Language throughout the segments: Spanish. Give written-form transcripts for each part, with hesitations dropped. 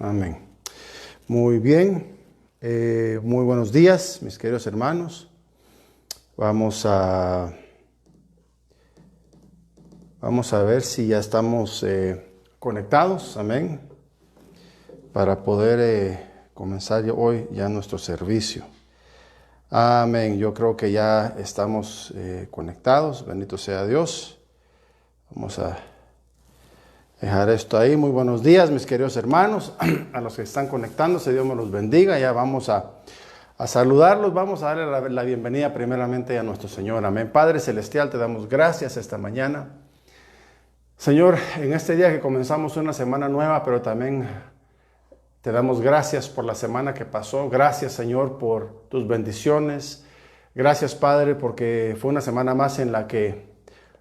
Amén. Muy bien. Muy buenos días, mis queridos hermanos. Vamos a ver si ya estamos conectados. Amén. Para poder comenzar hoy ya nuestro servicio. Amén. Yo creo que ya estamos conectados. Bendito sea Dios. Vamos a dejar esto ahí. Muy buenos días, mis queridos hermanos. A los que están conectándose, Dios me los bendiga. Ya vamos a saludarlos. Vamos a darle la bienvenida primeramente a nuestro Señor. Amén. Padre Celestial, te damos gracias esta mañana. Señor, en este día que comenzamos una semana nueva, pero también te damos gracias por la semana que pasó. Gracias, Señor, por tus bendiciones. Gracias, Padre, porque fue una semana más en la que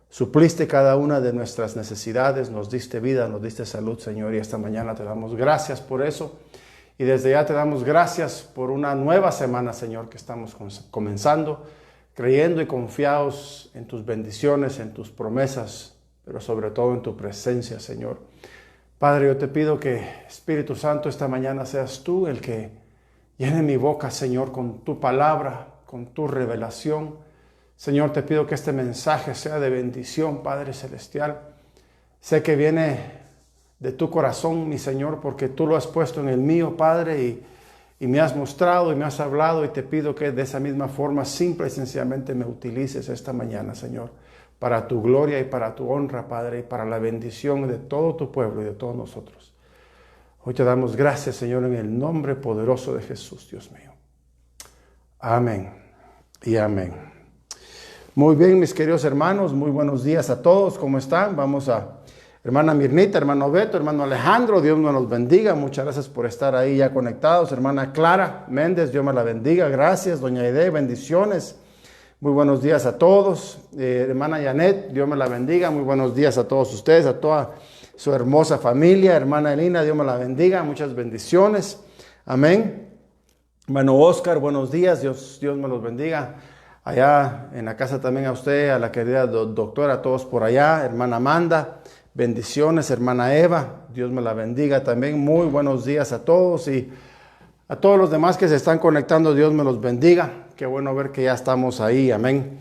supliste cada una de nuestras necesidades, nos diste vida, nos diste salud, Señor, y esta mañana te damos gracias por eso. Y desde ya te damos gracias por una nueva semana, Señor, que estamos comenzando, creyendo y confiados en tus bendiciones, en tus promesas, pero sobre todo en tu presencia, Señor. Padre, yo te pido que, Espíritu Santo, esta mañana seas tú el que llene mi boca, Señor, con tu palabra, con tu revelación. Señor, te pido que este mensaje sea de bendición, Padre Celestial. Sé que viene de tu corazón, mi Señor, porque tú lo has puesto en el mío, Padre, y me has mostrado y me has hablado, y te pido que de esa misma forma, simple y sencillamente, me utilices esta mañana, Señor, para tu gloria y para tu honra, Padre, y para la bendición de todo tu pueblo y de todos nosotros. Hoy te damos gracias, Señor, en el nombre poderoso de Jesús, Dios mío. Amén y amén. Muy bien, mis queridos hermanos, muy buenos días a todos. ¿Cómo están? Vamos a hermana Mirnita, hermano Beto, hermano Alejandro, Dios nos los bendiga. Muchas gracias por estar ahí ya conectados. Hermana Clara Méndez, Dios me la bendiga. Gracias, doña Aide, bendiciones. Muy buenos días a todos. Hermana Janet, Dios me la bendiga. Muy buenos días a todos ustedes, a toda su hermosa familia. Hermana Elina, Dios me la bendiga. Muchas bendiciones. Amén. Hermano Oscar, buenos días. Dios me los bendiga. Allá en la casa también a usted, a la querida doctora, a todos por allá. Hermana Amanda, bendiciones. Hermana Eva, Dios me la bendiga también. Muy buenos días a todos y a todos los demás que se están conectando, Dios me los bendiga. Qué bueno ver que ya estamos ahí, amén.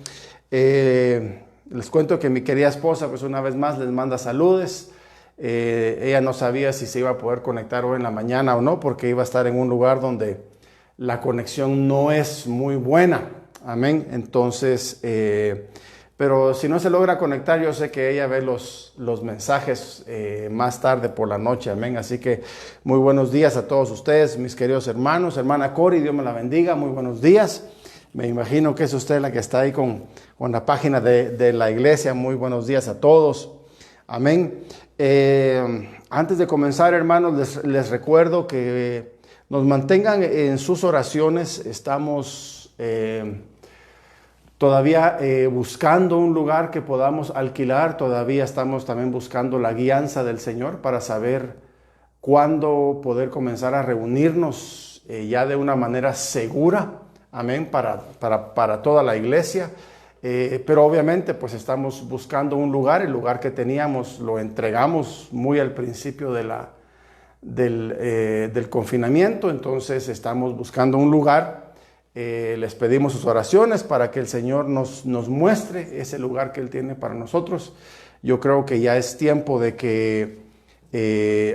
Les cuento que mi querida esposa, pues una vez más les manda saludos. Ella no sabía si se iba a poder conectar hoy en la mañana o no, porque iba a estar en un lugar donde la conexión no es muy buena. Amén. Entonces, pero si no se logra conectar, yo sé que ella ve los mensajes más tarde por la noche. Amén. Así que muy buenos días a todos ustedes, mis queridos hermanos. Hermana Cori, Dios me la bendiga. Muy buenos días. Me imagino que es usted la que está ahí con la página de la iglesia. Muy buenos días a todos. Amén. Antes de comenzar, hermanos, les recuerdo que nos mantengan en sus oraciones. Estamos todavía buscando un lugar que podamos alquilar. Todavía estamos también buscando la guianza del Señor para saber cuándo poder comenzar a reunirnos ya de una manera segura. Amén, para toda la iglesia. Pero obviamente pues estamos buscando un lugar. El lugar que teníamos lo entregamos muy al principio del confinamiento. Entonces estamos buscando un lugar. Les pedimos sus oraciones para que el Señor nos muestre ese lugar que Él tiene para nosotros. Yo creo que ya es tiempo de que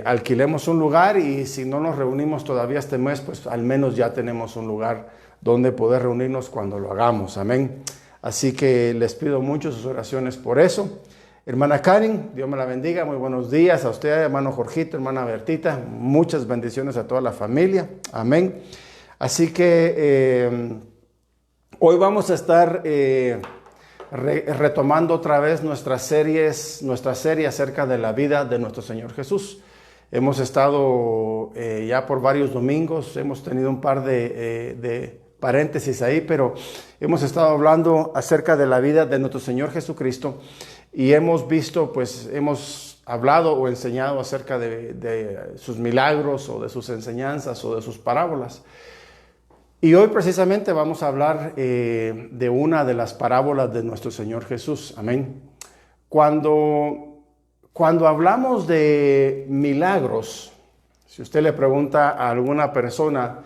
alquilemos un lugar, y si no nos reunimos todavía este mes, pues al menos ya tenemos un lugar donde poder reunirnos cuando lo hagamos. Amén. Así que les pido mucho sus oraciones por eso. Hermana Karen, Dios me la bendiga. Muy buenos días a usted, hermano Jorgito, hermana Bertita. Muchas bendiciones a toda la familia. Amén. Así que hoy vamos a estar retomando otra vez nuestra serie acerca de la vida de nuestro Señor Jesús. Hemos estado ya por varios domingos, hemos tenido un par de paréntesis ahí, pero hemos estado hablando acerca de la vida de nuestro Señor Jesucristo, y hemos visto, pues hemos hablado o enseñado acerca de sus milagros o de sus enseñanzas o de sus parábolas. Y hoy precisamente vamos a hablar de una de las parábolas de nuestro Señor Jesús. Amén. Cuando hablamos de milagros, Si usted le pregunta a alguna persona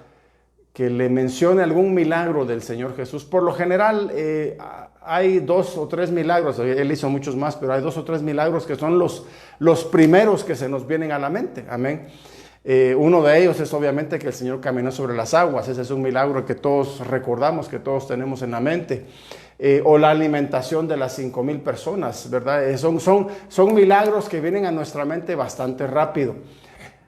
que le mencione algún milagro del Señor Jesús, por lo general hay 2 o 3 milagros, Él hizo muchos más, pero hay 2 o 3 milagros que son los primeros que se nos vienen a la mente, amén. Uno de ellos es obviamente que el Señor caminó sobre las aguas. Ese es un milagro que todos recordamos, que todos tenemos en la mente. O la alimentación de las 5,000 personas, ¿verdad? Son milagros que vienen a nuestra mente bastante rápido.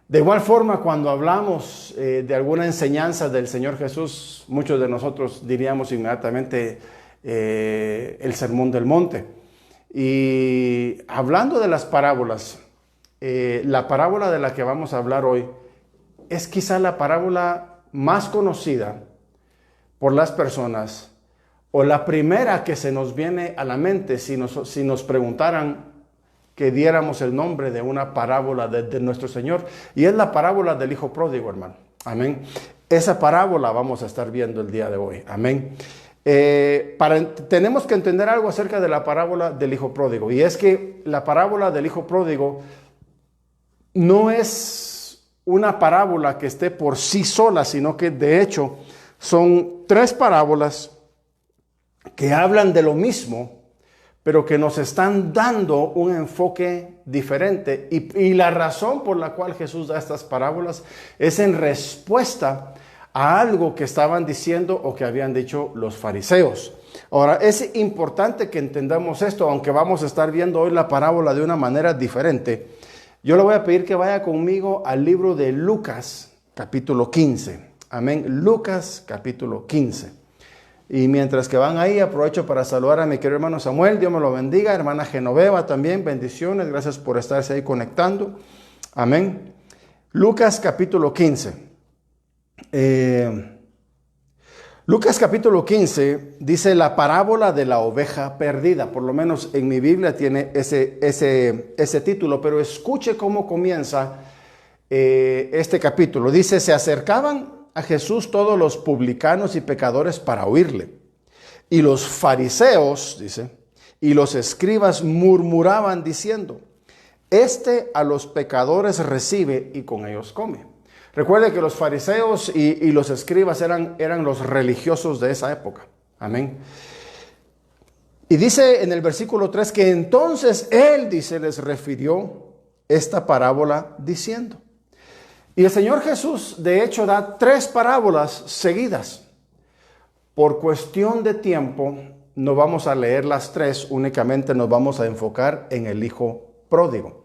De igual forma, cuando hablamos de alguna enseñanza del Señor Jesús, muchos de nosotros diríamos inmediatamente el Sermón del Monte. Y hablando de las parábolas, la parábola de la que vamos a hablar hoy es quizá la parábola más conocida por las personas, o la primera que se nos viene a la mente si nos preguntaran que diéramos el nombre de una parábola de nuestro Señor, y es la parábola del Hijo Pródigo, hermano. Amén. Esa parábola vamos a estar viendo el día de hoy. Amén. Tenemos que entender algo acerca de la parábola del Hijo Pródigo, y es que la parábola del Hijo Pródigo no es una parábola que esté por sí sola, sino que de hecho son 3 parábolas que hablan de lo mismo, pero que nos están dando un enfoque diferente. Y la razón por la cual Jesús da estas parábolas es en respuesta a algo que estaban diciendo o que habían dicho los fariseos. Ahora, es importante que entendamos esto, aunque vamos a estar viendo hoy la parábola de una manera diferente. Yo le voy a pedir que vaya conmigo al libro de Lucas, capítulo 15. Amén. Lucas, capítulo 15. Y mientras que van ahí, aprovecho para saludar a mi querido hermano Samuel. Dios me lo bendiga. Hermana Genoveva también, bendiciones. Gracias por estarse ahí conectando. Amén. Lucas, capítulo 15. Lucas, capítulo 15, dice la parábola de la oveja perdida. Por lo menos en mi Biblia tiene ese título. Pero escuche cómo comienza este capítulo. Dice, se acercaban a Jesús todos los publicanos y pecadores para oírle. Y los fariseos, dice, y los escribas murmuraban diciendo, este a los pecadores recibe y con ellos come. Recuerde que los fariseos y los escribas eran los religiosos de esa época. Amén. Y dice en el versículo 3 que entonces él, dice, les refirió esta parábola diciendo. Y el Señor Jesús, de hecho, da 3 parábolas seguidas. Por cuestión de tiempo, no vamos a leer las 3, únicamente nos vamos a enfocar en el Hijo Pródigo.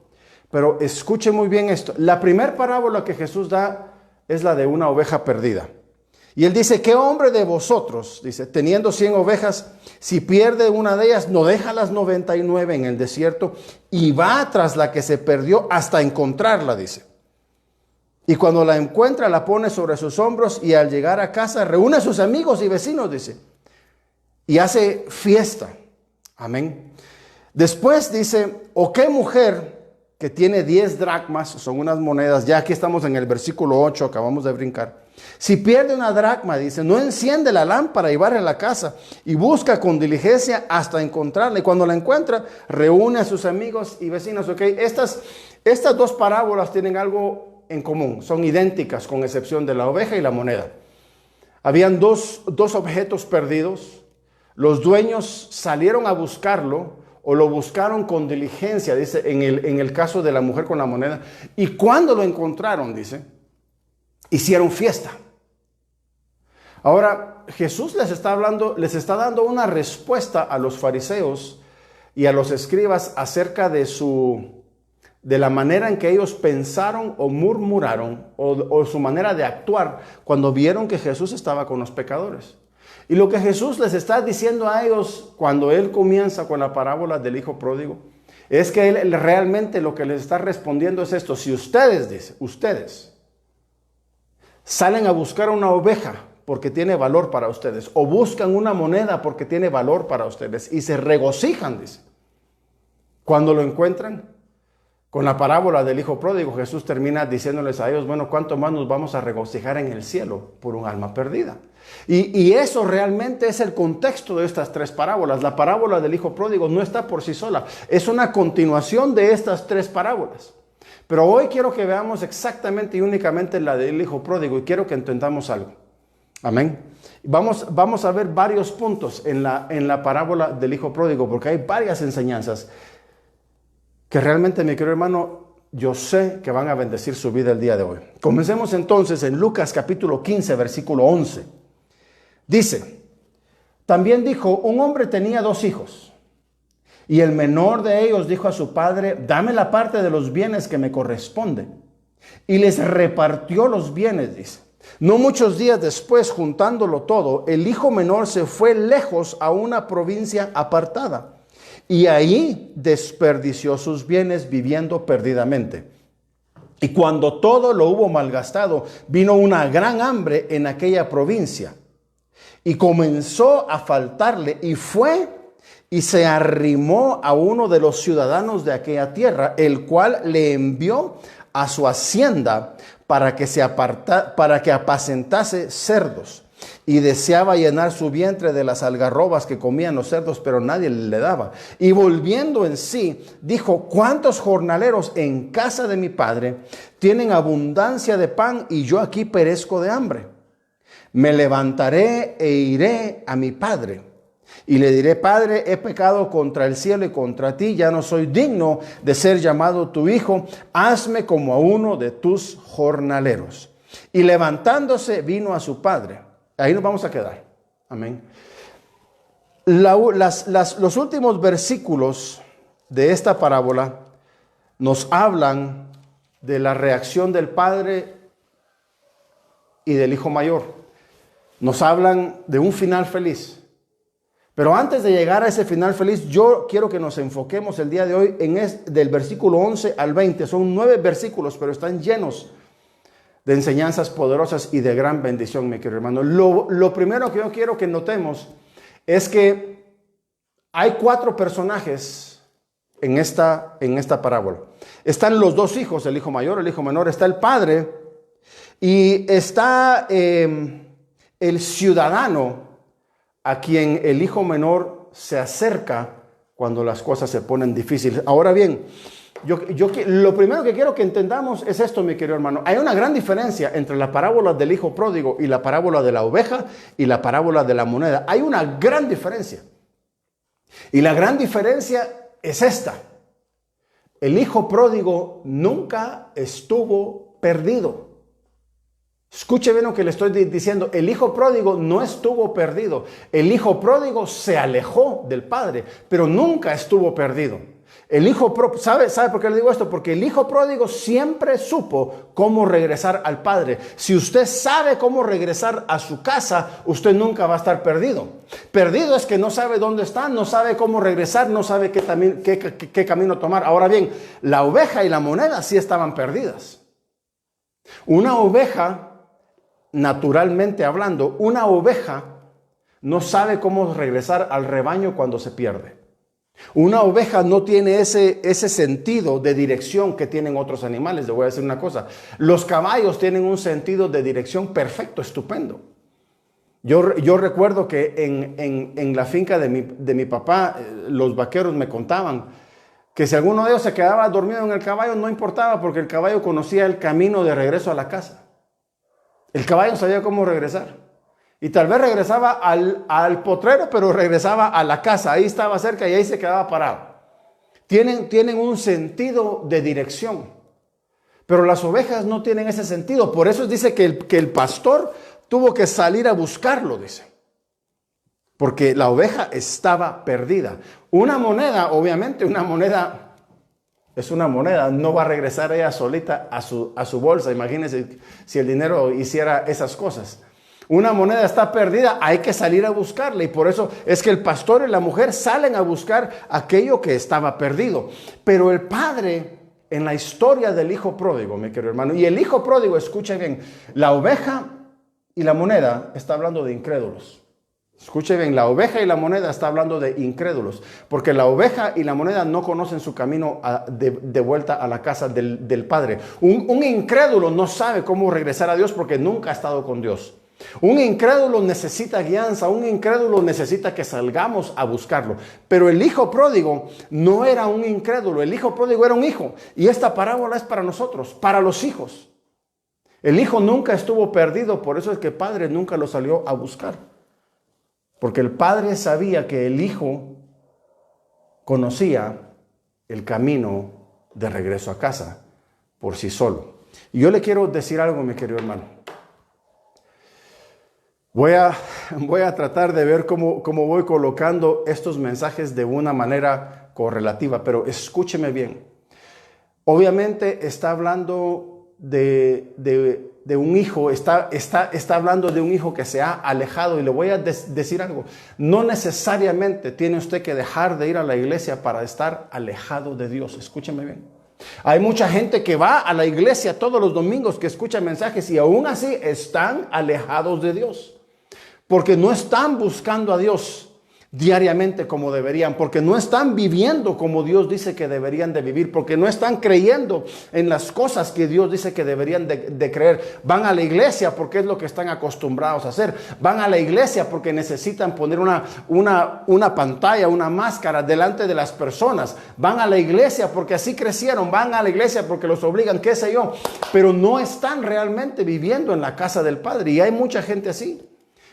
Pero escuche muy bien esto. La primera parábola que Jesús da es la de una oveja perdida. Y él dice, ¿qué hombre de vosotros, dice, teniendo 100 ovejas, si pierde una de ellas, no deja las 99 en el desierto y va tras la que se perdió hasta encontrarla, dice? Y cuando la encuentra, la pone sobre sus hombros y al llegar a casa reúne a sus amigos y vecinos, dice, y hace fiesta. Amén. Después dice, ¿o qué mujer que tiene 10 dracmas, son unas monedas, ya aquí estamos en el versículo 8, acabamos de brincar. Si pierde una dracma, dice, no enciende la lámpara y barre a la casa y busca con diligencia hasta encontrarla. Y cuando la encuentra, reúne a sus amigos y vecinos. ¿Ok? Estas 2 parábolas tienen algo en común, son idénticas con excepción de la oveja y la moneda. Habían dos objetos perdidos, los dueños salieron a buscarlo o lo buscaron con diligencia, dice en el caso de la mujer con la moneda, y cuando lo encontraron, dice, hicieron fiesta. Ahora Jesús les está dando una respuesta a los fariseos y a los escribas acerca de la manera en que ellos pensaron o murmuraron o su manera de actuar cuando vieron que Jesús estaba con los pecadores. Y lo que Jesús les está diciendo a ellos cuando Él comienza con la parábola del Hijo Pródigo es que Él realmente lo que les está respondiendo es esto. Si ustedes, dice, ustedes salen a buscar una oveja porque tiene valor para ustedes, o buscan una moneda porque tiene valor para ustedes y se regocijan, dice, cuando lo encuentran. Con la parábola del Hijo Pródigo, Jesús termina diciéndoles a ellos, bueno, ¿cuánto más nos vamos a regocijar en el cielo por un alma perdida? Y eso realmente es el contexto de estas 3 parábolas. La parábola del Hijo Pródigo no está por sí sola, es una continuación de estas 3 parábolas. Pero hoy quiero que veamos exactamente y únicamente la del hijo pródigo y quiero que entendamos algo. Amén. Vamos a ver varios puntos en la parábola del hijo pródigo, porque hay varias enseñanzas que realmente, mi querido hermano, yo sé que van a bendecir su vida el día de hoy. Comencemos entonces en Lucas capítulo 15, versículo 11. Dice, también dijo, un hombre tenía 2 hijos, y el menor de ellos dijo a su padre, dame la parte de los bienes que me corresponde. Y les repartió los bienes, dice. No muchos días después, juntándolo todo, el hijo menor se fue lejos a una provincia apartada. Y ahí desperdició sus bienes viviendo perdidamente. Y cuando todo lo hubo malgastado, vino una gran hambre en aquella provincia. Y comenzó a faltarle y fue y se arrimó a uno de los ciudadanos de aquella tierra, el cual le envió a su hacienda para que apacentase cerdos. Y deseaba llenar su vientre de las algarrobas que comían los cerdos, pero nadie le daba. Y volviendo en sí, dijo, ¿cuántos jornaleros en casa de mi padre tienen abundancia de pan y yo aquí perezco de hambre? Me levantaré e iré a mi padre. Y le diré, Padre, he pecado contra el cielo y contra ti, ya no soy digno de ser llamado tu hijo, hazme como a uno de tus jornaleros. Y levantándose vino a su padre. Ahí nos vamos a quedar. Amén. Los últimos versículos de esta parábola nos hablan de la reacción del padre y del hijo mayor. Nos hablan de un final feliz. Pero antes de llegar a ese final feliz, yo quiero que nos enfoquemos el día de hoy del versículo 11 al 20. Son 9 versículos, pero están llenos de enseñanzas poderosas y de gran bendición, mi querido hermano. Lo primero que yo quiero que notemos es que hay 4 personajes en esta parábola. Están los 2 hijos, el hijo mayor, el hijo menor, está el padre y está el ciudadano a quien el hijo menor se acerca cuando las cosas se ponen difíciles. Ahora bien, lo primero que quiero que entendamos es esto, mi querido hermano. Hay una gran diferencia entre la parábola del hijo pródigo y la parábola de la oveja y la parábola de la moneda. Hay una gran diferencia. Y la gran diferencia es esta. El hijo pródigo nunca estuvo perdido. Escuche bien lo que le estoy diciendo. El hijo pródigo no estuvo perdido. El hijo pródigo se alejó del padre, pero nunca estuvo perdido. El hijo ¿sabe por qué le digo esto? Porque el hijo pródigo siempre supo cómo regresar al padre. Si usted sabe cómo regresar a su casa, usted nunca va a estar perdido. Perdido es que no sabe dónde está, no sabe cómo regresar, no sabe qué camino tomar. Ahora bien, la oveja y la moneda sí estaban perdidas. Una oveja, naturalmente hablando, una oveja no sabe cómo regresar al rebaño cuando se pierde. Una oveja no tiene ese sentido de dirección que tienen otros animales. Le voy a decir una cosa. Los caballos tienen un sentido de dirección perfecto, estupendo. Yo recuerdo que en la finca de mi papá, los vaqueros me contaban que si alguno de ellos se quedaba dormido en el caballo, no importaba porque el caballo conocía el camino de regreso a la casa. El caballo sabía cómo regresar. Y tal vez regresaba al potrero, pero regresaba a la casa. Ahí estaba cerca y ahí se quedaba parado. Tienen un sentido de dirección. Pero las ovejas no tienen ese sentido. Por eso dice que el pastor tuvo que salir a buscarlo, dice. Porque la oveja estaba perdida. Una moneda, obviamente, una moneda es una moneda. No va a regresar ella solita a su bolsa. Imagínense si el dinero hiciera esas cosas. Una moneda está perdida, hay que salir a buscarla. Y por eso es que el pastor y la mujer salen a buscar aquello que estaba perdido. Pero el padre, en la historia del hijo pródigo, mi querido hermano, y el hijo pródigo, escuchen bien, la oveja y la moneda está hablando de incrédulos. Escuche bien, la oveja y la moneda está hablando de incrédulos, porque la oveja y la moneda no conocen su camino de vuelta a la casa del Padre. Un incrédulo no sabe cómo regresar a Dios porque nunca ha estado con Dios. Un incrédulo necesita guianza, un incrédulo necesita que salgamos a buscarlo. Pero el hijo pródigo no era un incrédulo, el hijo pródigo era un hijo. Y esta parábola es para nosotros, para los hijos. El hijo nunca estuvo perdido, por eso es que el padre nunca lo salió a buscar. Porque el padre sabía que el hijo conocía el camino de regreso a casa por sí solo. Y yo le quiero decir algo, mi querido hermano. Voy a tratar de ver cómo voy colocando estos mensajes de una manera correlativa, pero escúcheme bien. Obviamente está hablando de un hijo, está hablando de un hijo que se ha alejado, y le voy a decir algo. No necesariamente tiene usted que dejar de ir a la iglesia para estar alejado de Dios. Escúcheme bien. Hay mucha gente que va a la iglesia todos los domingos, que escucha mensajes y aún así están alejados de Dios. Porque no están buscando a Dios diariamente como deberían, porque no están viviendo como Dios dice que deberían de vivir, porque no están creyendo en las cosas que Dios dice que deberían de creer. Van a la iglesia porque es lo que están acostumbrados a hacer. Van a la iglesia porque necesitan poner una pantalla, una máscara delante de las personas. Van a la iglesia porque así crecieron. Van a la iglesia porque los obligan, qué sé yo. Pero no están realmente viviendo en la casa del Padre. Y hay mucha gente así.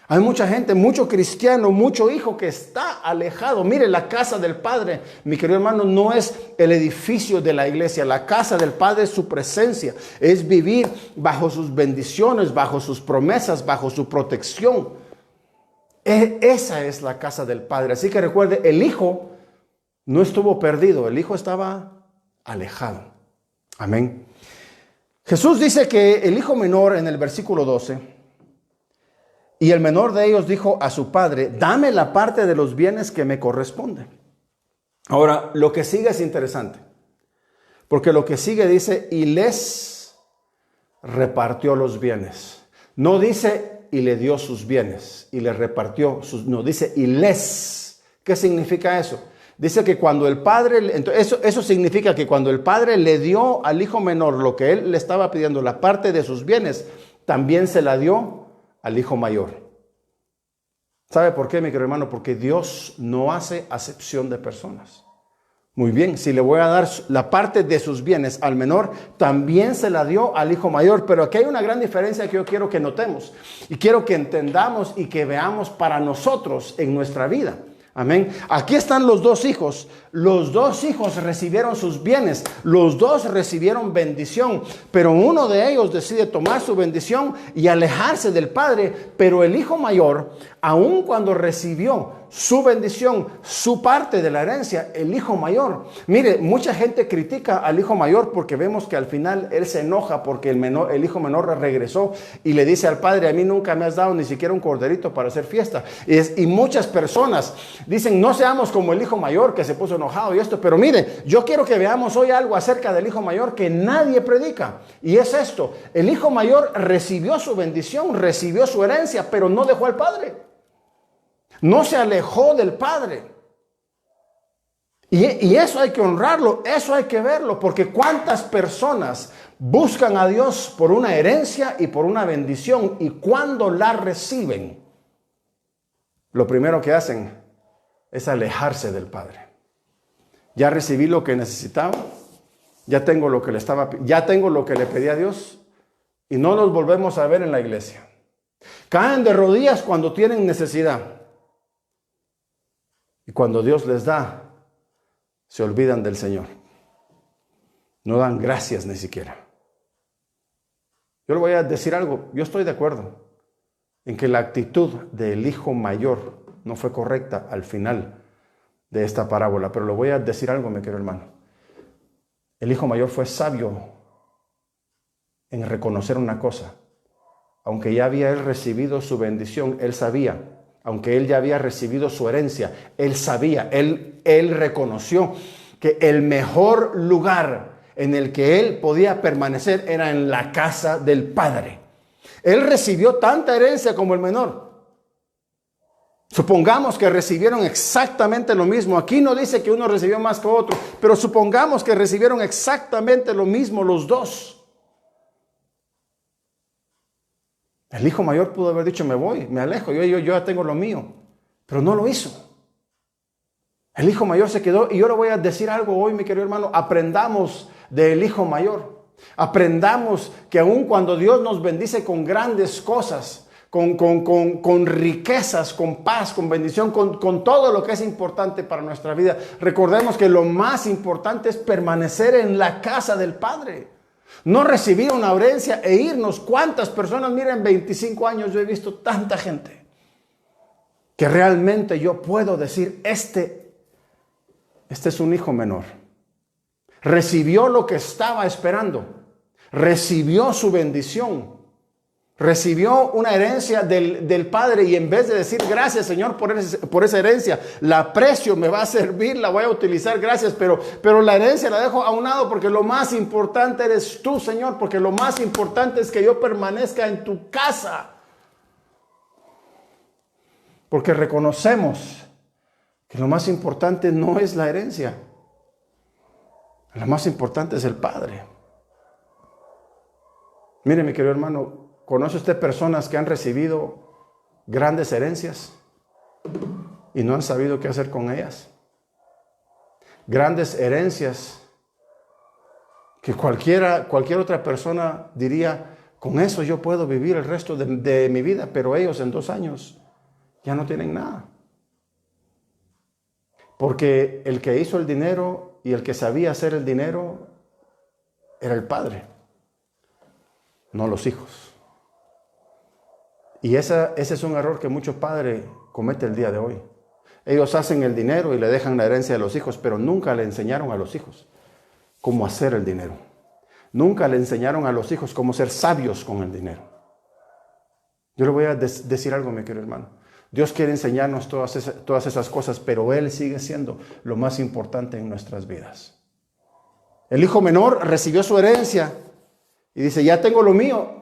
Hay mucha gente, mucho cristiano, mucho hijo que está alejado. Mire, la casa del Padre, mi querido hermano, no es el edificio de la iglesia. La casa del Padre es su presencia. Es vivir bajo sus bendiciones, bajo sus promesas, bajo su protección. Esa es la casa del Padre. Así que recuerde, el hijo no estuvo perdido. El hijo estaba alejado. Amén. Jesús dice que el hijo menor en el versículo 12... Y el menor de ellos dijo a su padre: dame la parte de los bienes que me corresponde. Ahora, lo que sigue es interesante. Porque lo que sigue dice: y les repartió los bienes. No dice y le dio sus bienes y le repartió sus. No, dice y les. ¿Qué significa eso? Dice que cuando el padre, entonces eso significa que cuando el padre le dio al hijo menor lo que él le estaba pidiendo, la parte de sus bienes, también se la dio al hijo mayor. ¿Sabe por qué, mi querido hermano? Porque Dios no hace acepción de personas. Muy bien, si le voy a dar la parte de sus bienes al menor, también se la dio al hijo mayor. Pero aquí hay una gran diferencia que yo quiero que notemos y quiero que entendamos y que veamos para nosotros en nuestra vida. Amén. Aquí están los dos hijos. Los dos hijos recibieron sus bienes. Los dos recibieron bendición. Pero uno de ellos decide tomar su bendición y alejarse del padre. Pero el hijo mayor, aun cuando recibió su bendición, su parte de la herencia, el hijo mayor. Mire, mucha gente critica al hijo mayor porque vemos que al final él se enoja porque el hijo menor regresó y le dice al padre: a mí nunca me has dado ni siquiera un corderito para hacer fiesta. Y muchas personas dicen: no seamos como el hijo mayor que se puso enojado y esto. Pero mire, yo quiero que veamos hoy algo acerca del hijo mayor que nadie predica. Y es esto: el hijo mayor recibió su bendición, recibió su herencia, pero no dejó al padre. No se alejó del padre. Y eso hay que honrarlo, eso hay que verlo, porque cuántas personas buscan a Dios por una herencia y por una bendición, y cuando la reciben, lo primero que hacen es alejarse del padre. Ya recibí lo que necesitaba, ya tengo lo que ya tengo lo que le pedí a Dios, y no nos volvemos a ver en la iglesia. Caen de rodillas cuando tienen necesidad. Y cuando Dios les da, se olvidan del Señor. No dan gracias ni siquiera. Yo le voy a decir algo. Yo estoy de acuerdo en que la actitud del hijo mayor no fue correcta al final de esta parábola. Pero le voy a decir algo, mi querido hermano. El hijo mayor fue sabio en reconocer una cosa. Aunque ya había él recibido su bendición, él sabía. Aunque él ya había recibido su herencia, él sabía, él reconoció que el mejor lugar en el que él podía permanecer era en la casa del padre. Él recibió tanta herencia como el menor. Supongamos que recibieron exactamente lo mismo. Aquí no dice que uno recibió más que otro, pero supongamos que recibieron exactamente lo mismo los dos. El hijo mayor pudo haber dicho, me voy, me alejo, yo ya tengo lo mío, pero no lo hizo. El hijo mayor se quedó, y yo le voy a decir algo hoy, mi querido hermano, aprendamos del hijo mayor. Aprendamos que aun cuando Dios nos bendice con grandes cosas, con riquezas, con paz, con bendición, con todo lo que es importante para nuestra vida, recordemos que lo más importante es permanecer en la casa del Padre. No recibir una herencia e irnos. ¿Cuántas personas? Miren, 25 años yo he visto tanta gente que realmente yo puedo decir, este es un hijo menor. Recibió lo que estaba esperando. Recibió su bendición. Recibió una herencia del Padre, y en vez de decir gracias, Señor, por esa herencia, la aprecio, me va a servir, la voy a utilizar, gracias, pero la herencia la dejo a un lado, porque lo más importante eres tú, Señor, porque lo más importante es que yo permanezca en tu casa. Porque reconocemos que lo más importante no es la herencia, lo más importante es el Padre. Mire, mi querido hermano, ¿conoce usted personas que han recibido grandes herencias y no han sabido qué hacer con ellas? Grandes herencias que cualquier otra persona diría, con eso yo puedo vivir el resto de mi vida, pero ellos en 2 años ya no tienen nada. Porque el que hizo el dinero y el que sabía hacer el dinero era el Padre, no los hijos. Y ese es un error que muchos padres cometen el día de hoy. Ellos hacen el dinero y le dejan la herencia a los hijos, pero nunca le enseñaron a los hijos cómo hacer el dinero. Nunca le enseñaron a los hijos cómo ser sabios con el dinero. Yo le voy a decir algo, mi querido hermano. Dios quiere enseñarnos todas esas cosas, pero Él sigue siendo lo más importante en nuestras vidas. El hijo menor recibió su herencia y dice, ya tengo lo mío.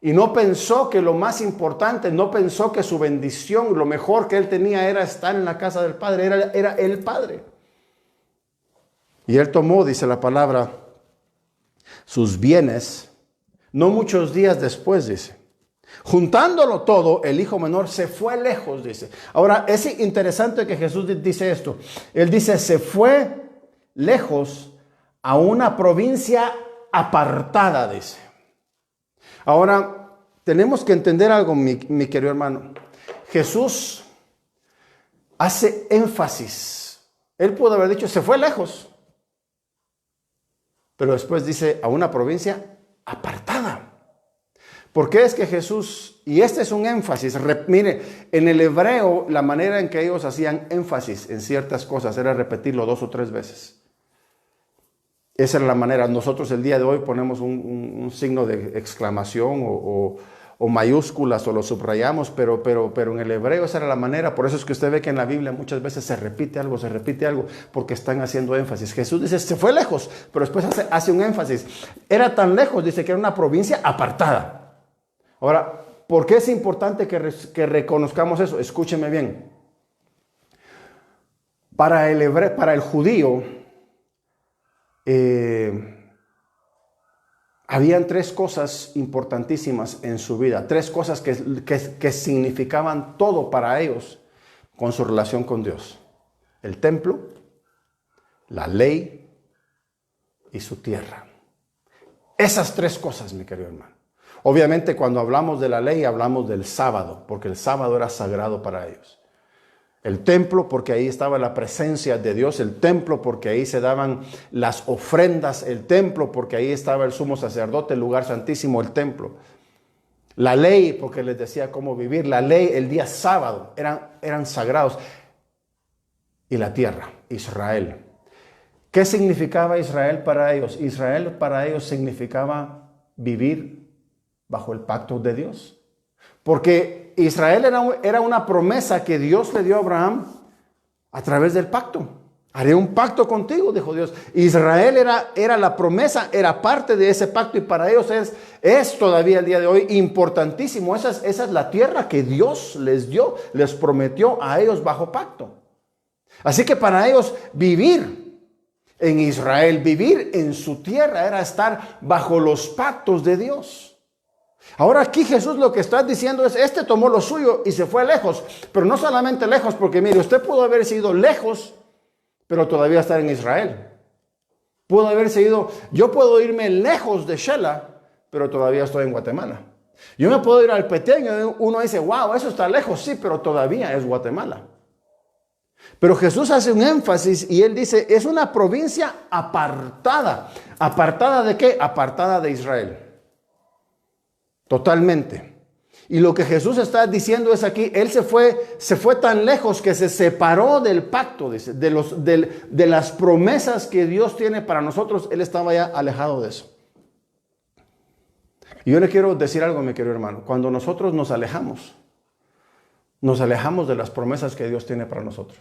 Y no pensó que lo más importante, no pensó que su bendición, lo mejor que él tenía era estar en la casa del Padre, era el Padre. Y él tomó, dice la palabra, sus bienes, no muchos días después, dice. Juntándolo todo, el hijo menor se fue lejos, dice. Ahora, es interesante que Jesús dice esto. Él dice, se fue lejos a una provincia apartada, dice. Ahora, tenemos que entender algo, mi querido hermano. Jesús hace énfasis. Él pudo haber dicho, se fue lejos. Pero después dice, a una provincia apartada. ¿Por qué es que Jesús, y este es un énfasis, mire, en el hebreo la manera en que ellos hacían énfasis en ciertas cosas era repetirlo 2 o 3 veces. Esa era la manera. Nosotros el día de hoy ponemos un signo de exclamación o mayúsculas o lo subrayamos, pero en el hebreo esa era la manera. Por eso es que usted ve que en la Biblia muchas veces se repite algo, porque están haciendo énfasis. Jesús dice, se fue lejos, pero después hace un énfasis. Era tan lejos, dice, que era una provincia apartada. Ahora, ¿por qué es importante que reconozcamos eso? Escúcheme bien. Para el judío, habían 3 cosas importantísimas en su vida. 3 cosas que significaban todo para ellos con su relación con Dios. El templo, la ley y su tierra. Esas 3 cosas, mi querido hermano. Obviamente cuando hablamos de la ley hablamos del sábado, porque el sábado era sagrado para ellos. El templo, porque ahí estaba la presencia de Dios. El templo, porque ahí se daban las ofrendas. El templo, porque ahí estaba el sumo sacerdote, el lugar santísimo, el templo. La ley, porque les decía cómo vivir. La ley, el día sábado, eran sagrados. Y la tierra, Israel. ¿Qué significaba Israel para ellos? Israel para ellos significaba vivir bajo el pacto de Dios. Porque Israel era una promesa que Dios le dio a Abraham a través del pacto. Haré un pacto contigo, dijo Dios. Israel era la promesa, era parte de ese pacto, y para ellos es todavía el día de hoy importantísimo. Esa es la tierra que Dios les dio, les prometió a ellos bajo pacto. Así que para ellos vivir en Israel, vivir en su tierra, era estar bajo los pactos de Dios. Ahora aquí Jesús lo que está diciendo es, este tomó lo suyo y se fue lejos, pero no solamente lejos, porque mire, usted pudo haber sido lejos, pero todavía estar en Israel. Pudo haberse ido, yo puedo irme lejos de Shela, pero todavía estoy en Guatemala. Yo me puedo ir al Petén y uno dice, wow, eso está lejos, sí, pero todavía es Guatemala. Pero Jesús hace un énfasis y él dice, es una provincia apartada. ¿Apartada de qué? Apartada de Israel. Totalmente. Y lo que Jesús está diciendo es aquí, él se fue tan lejos que se separó del pacto, dice, de las promesas que Dios tiene para nosotros. Él estaba ya alejado de eso. Y yo le quiero decir algo, mi querido hermano. Cuando nosotros nos alejamos de las promesas que Dios tiene para nosotros.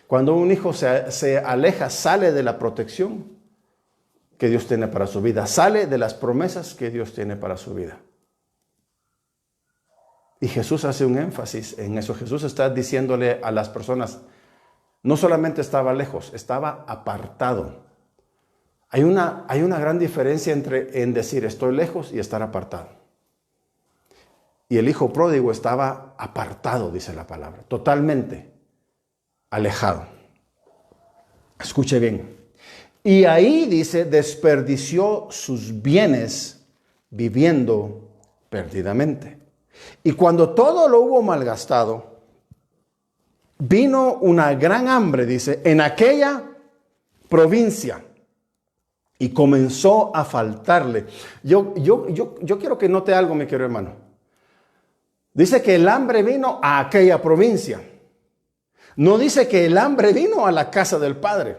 Cuando un hijo se aleja, sale de la protección que Dios tiene para su vida, sale de las promesas que Dios tiene para su vida. Y Jesús hace un énfasis en eso. Jesús está diciéndole a las personas, no solamente estaba lejos, estaba apartado. Hay una gran diferencia en decir estoy lejos y estar apartado. Y el hijo pródigo estaba apartado, dice la palabra, totalmente alejado. Escuche bien. Y ahí dice, desperdició sus bienes viviendo perdidamente. Y cuando todo lo hubo malgastado, vino una gran hambre, dice, en aquella provincia. Y comenzó a faltarle. Yo quiero que note algo, mi querido hermano. Dice que el hambre vino a aquella provincia. No dice que el hambre vino a la casa del Padre.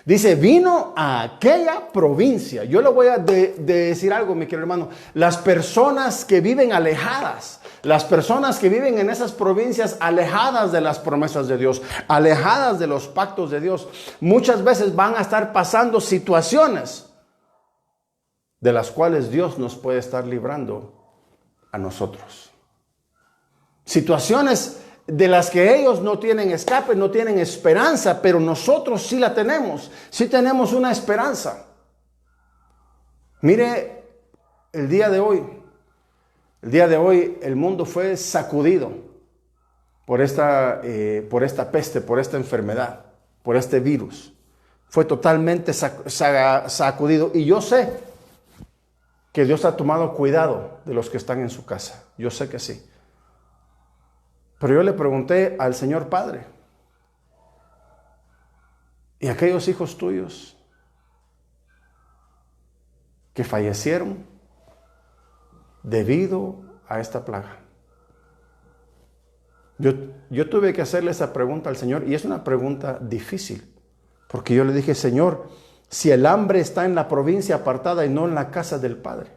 Dice, vino a aquella provincia. Yo le voy a decir algo, mi querido hermano. Las personas que viven alejadas, las personas que viven en esas provincias alejadas de las promesas de Dios, alejadas de los pactos de Dios, muchas veces van a estar pasando situaciones de las cuales Dios nos puede estar librando a nosotros. Situaciones de las que ellos no tienen escape, no tienen esperanza, pero nosotros sí la tenemos, sí tenemos una esperanza. Mire, el día de hoy el mundo fue sacudido por esta peste, por esta enfermedad, por este virus. Fue totalmente sacudido. Y yo sé que Dios ha tomado cuidado de los que están en su casa. Yo sé que sí. Pero yo le pregunté al Señor Padre, ¿y aquellos hijos tuyos que fallecieron debido a esta plaga? Yo tuve que hacerle esa pregunta al Señor y es una pregunta difícil, porque yo le dije, Señor, si el hambre está en la provincia apartada y no en la casa del Padre.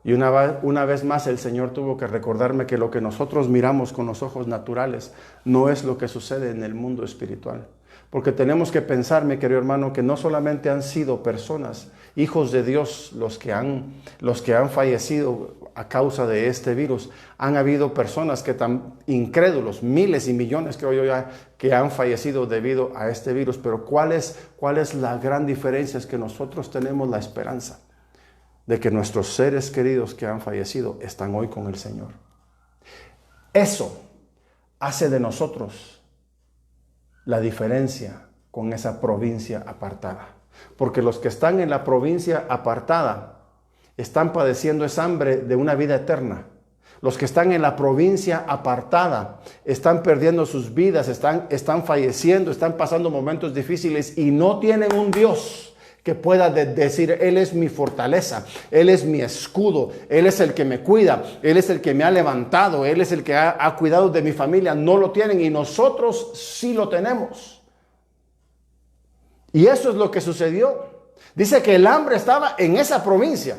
Y una vez más el Señor tuvo que recordarme que lo que nosotros miramos con los ojos naturales no es lo que sucede en el mundo espiritual. Porque tenemos que pensar, mi querido hermano, que no solamente han sido personas, hijos de Dios, los que han fallecido a causa de este virus. Han habido personas que tan incrédulos, miles y millones creo yo ya, que han fallecido debido a este virus. Pero ¿cuál es la gran diferencia? Es que nosotros tenemos la esperanza de que nuestros seres queridos que han fallecido están hoy con el Señor. Eso hace de nosotros la diferencia con esa provincia apartada. Porque los que están en la provincia apartada están padeciendo esa hambre de una vida eterna. Los que están en la provincia apartada están perdiendo sus vidas, están falleciendo, están pasando momentos difíciles y no tienen un Dios que pueda decir, Él es mi fortaleza, Él es mi escudo, Él es el que me cuida, Él es el que me ha levantado, Él es el que ha cuidado de mi familia. No lo tienen y nosotros sí lo tenemos. Y eso es lo que sucedió. Dice que el hambre estaba en esa provincia.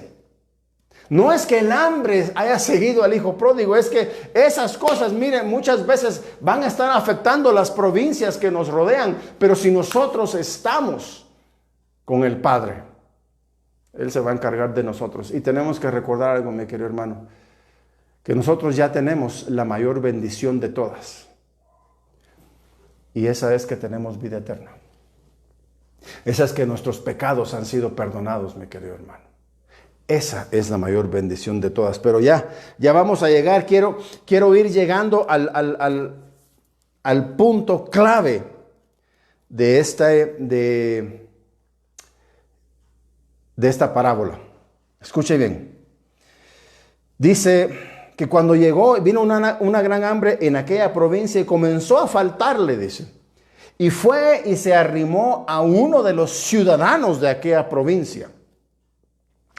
No es que el hambre haya seguido al hijo pródigo, es que esas cosas, miren, muchas veces van a estar afectando las provincias que nos rodean, pero si nosotros estamos con el Padre, Él se va a encargar de nosotros. Y tenemos que recordar algo, mi querido hermano, que nosotros ya tenemos la mayor bendición de todas. Y esa es que tenemos vida eterna. Esa es que nuestros pecados han sido perdonados, mi querido hermano. Esa es la mayor bendición de todas. Pero ya vamos a llegar. Quiero ir llegando al punto clave de esta parábola. Escuche bien. Dice que cuando vino una gran hambre en aquella provincia y comenzó a faltarle, dice. Y fue y se arrimó a uno de los ciudadanos de aquella provincia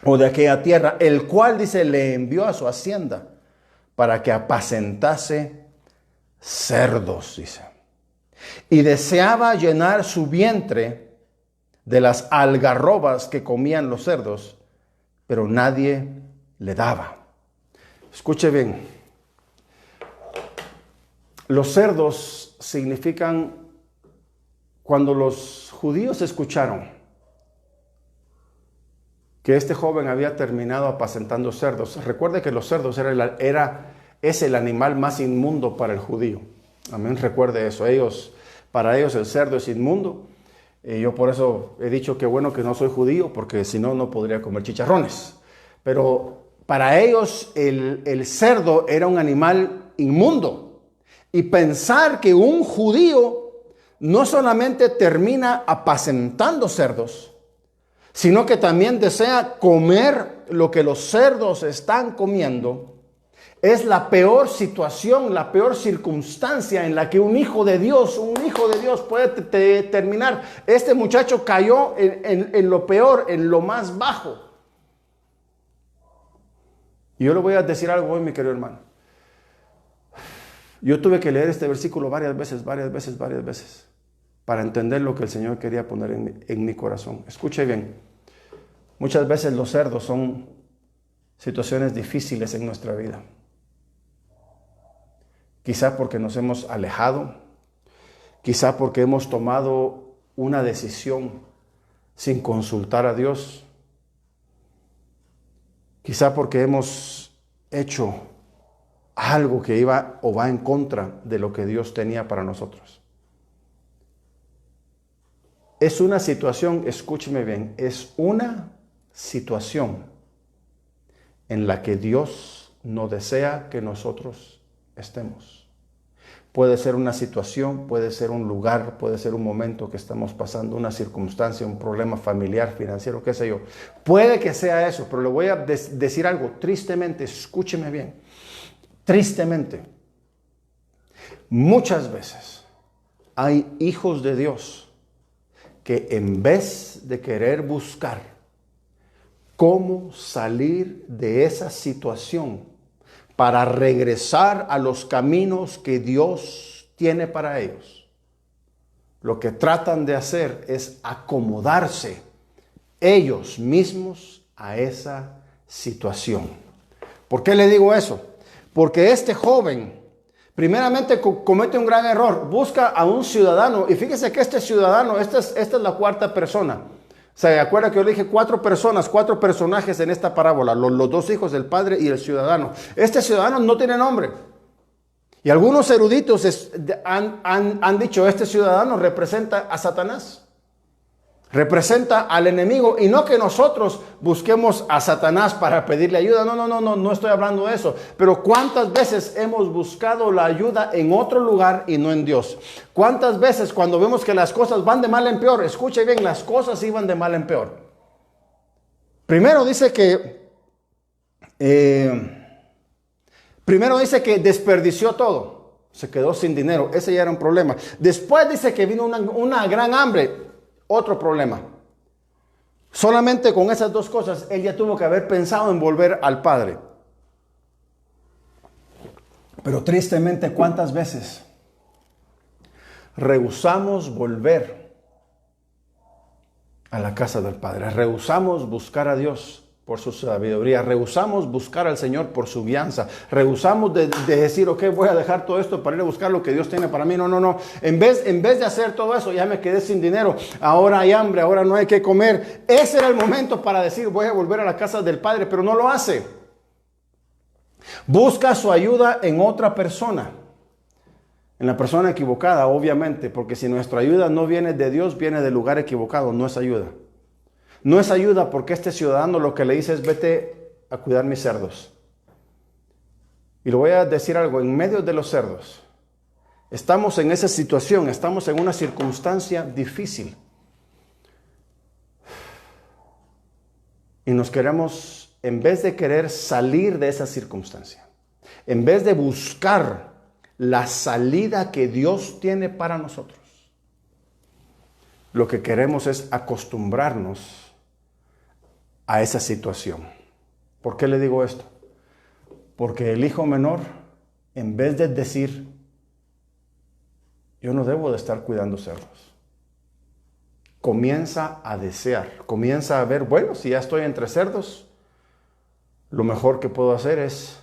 o de aquella tierra, el cual, dice, le envió a su hacienda para que apacentase cerdos, dice. Y deseaba llenar su vientre de las algarrobas que comían los cerdos, pero nadie le daba. Escuche bien. Los cerdos significan, cuando los judíos escucharon que este joven había terminado apacentando cerdos. Recuerde que los cerdos es el animal más inmundo para el judío. Amén, recuerde eso. Para ellos el cerdo es inmundo. Yo por eso he dicho que bueno que no soy judío, porque si no, no podría comer chicharrones. Pero para ellos el cerdo era un animal inmundo. Y pensar que un judío no solamente termina apacentando cerdos, sino que también desea comer lo que los cerdos están comiendo, es la peor situación, la peor circunstancia en la que un hijo de Dios puede terminar. Este muchacho cayó en lo peor, en lo más bajo. Y yo le voy a decir algo hoy, mi querido hermano. Yo tuve que leer este versículo varias veces, para entender lo que el Señor quería poner en mi corazón. Escuche bien. Muchas veces los cerdos son situaciones difíciles en nuestra vida. Quizá porque nos hemos alejado, quizá porque hemos tomado una decisión sin consultar a Dios, quizá porque hemos hecho algo que iba o va en contra de lo que Dios tenía para nosotros. Es una situación, escúcheme bien, es una situación en la que Dios no desea que nosotros estemos. Puede ser una situación, puede ser un lugar, puede ser un momento que estamos pasando, una circunstancia, un problema familiar, financiero, qué sé yo. Puede que sea eso, pero le voy a decir algo tristemente, escúcheme bien. Tristemente, muchas veces hay hijos de Dios que en vez de querer buscar cómo salir de esa situación para regresar a los caminos que Dios tiene para ellos, lo que tratan de hacer es acomodarse ellos mismos a esa situación. ¿Por qué le digo eso? Porque este joven, primeramente, comete un gran error. Busca a un ciudadano. Y fíjese que este ciudadano, esta es la cuarta persona. ¿Se acuerda que yo le dije 4 personajes en esta parábola? Los 2 hijos del padre y el ciudadano. Este ciudadano no tiene nombre. Y algunos eruditos han dicho, este ciudadano representa a Satanás. Representa al enemigo, y no que nosotros busquemos a Satanás para pedirle ayuda. No estoy hablando de eso. Pero ¿cuántas veces hemos buscado la ayuda en otro lugar y no en Dios? ¿Cuántas veces cuando vemos que las cosas van de mal en peor? Escuche bien, las cosas iban de mal en peor. Primero dice que desperdició todo. Se quedó sin dinero. Ese ya era un problema. Después dice que vino una gran hambre. Otro problema. Solamente con esas 2 cosas, él ya tuvo que haber pensado en volver al Padre. Pero tristemente, ¿cuántas veces rehusamos volver a la casa del Padre? Rehusamos buscar a Dios por su sabiduría. Rehusamos buscar al Señor por su guianza. Rehusamos de decir, ok, voy a dejar todo esto para ir a buscar lo que Dios tiene para mí. No. En vez de hacer todo eso, ya me quedé sin dinero. Ahora hay hambre, ahora no hay que comer. Ese era el momento para decir, voy a volver a la casa del Padre, pero no lo hace. Busca su ayuda en otra persona. En la persona equivocada, obviamente, porque si nuestra ayuda no viene de Dios, viene del lugar equivocado, no es ayuda. No es ayuda porque este ciudadano lo que le dice es vete a cuidar mis cerdos. Y le voy a decir algo, en medio de los cerdos, estamos en esa situación, estamos en una circunstancia difícil. Y nos queremos, en vez de querer salir de esa circunstancia, en vez de buscar la salida que Dios tiene para nosotros, lo que queremos es acostumbrarnos a esa situación. ¿Por qué le digo esto? Porque el hijo menor, en vez de decir, yo no debo de estar cuidando cerdos, comienza a desear, comienza a ver, bueno, si ya estoy entre cerdos, lo mejor que puedo hacer es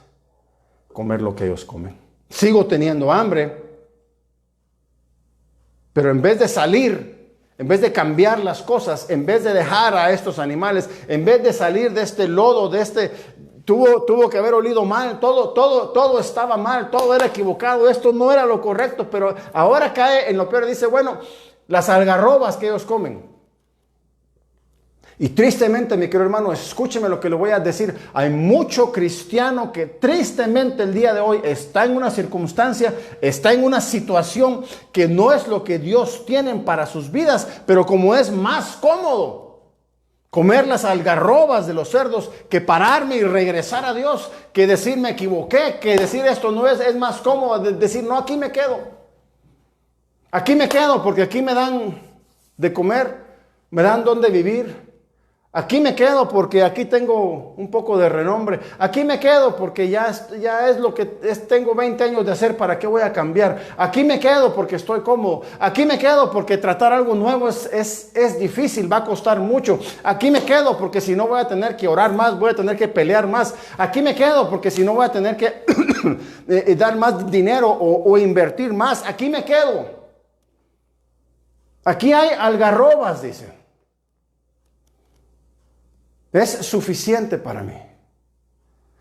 comer lo que ellos comen. Sigo teniendo hambre, pero en vez de salir, en vez de cambiar las cosas, en vez de dejar a estos animales, en vez de salir de este lodo, tuvo que haber olido mal, todo estaba mal, todo era equivocado, esto no era lo correcto, pero ahora cae en lo peor y dice, bueno, las algarrobas que ellos comen. Y tristemente, mi querido hermano, escúcheme lo que le voy a decir. Hay mucho cristiano que tristemente el día de hoy está en una circunstancia, está en una situación que no es lo que Dios tiene para sus vidas, pero como es más cómodo comer las algarrobas de los cerdos que pararme y regresar a Dios, que decir me equivoqué, que decir esto no es más cómodo decir no, aquí me quedo. Aquí me quedo porque aquí me dan de comer, me dan donde vivir. Aquí me quedo porque aquí tengo un poco de renombre. Aquí me quedo porque ya es lo que tengo 20 años de hacer, ¿para qué voy a cambiar? Aquí me quedo porque estoy cómodo. Aquí me quedo porque tratar algo nuevo es difícil, va a costar mucho. Aquí me quedo porque si no voy a tener que orar más, voy a tener que pelear más. Aquí me quedo porque si no voy a tener que dar más dinero o invertir más. Aquí me quedo. Aquí hay algarrobas, dice. Es suficiente para mí.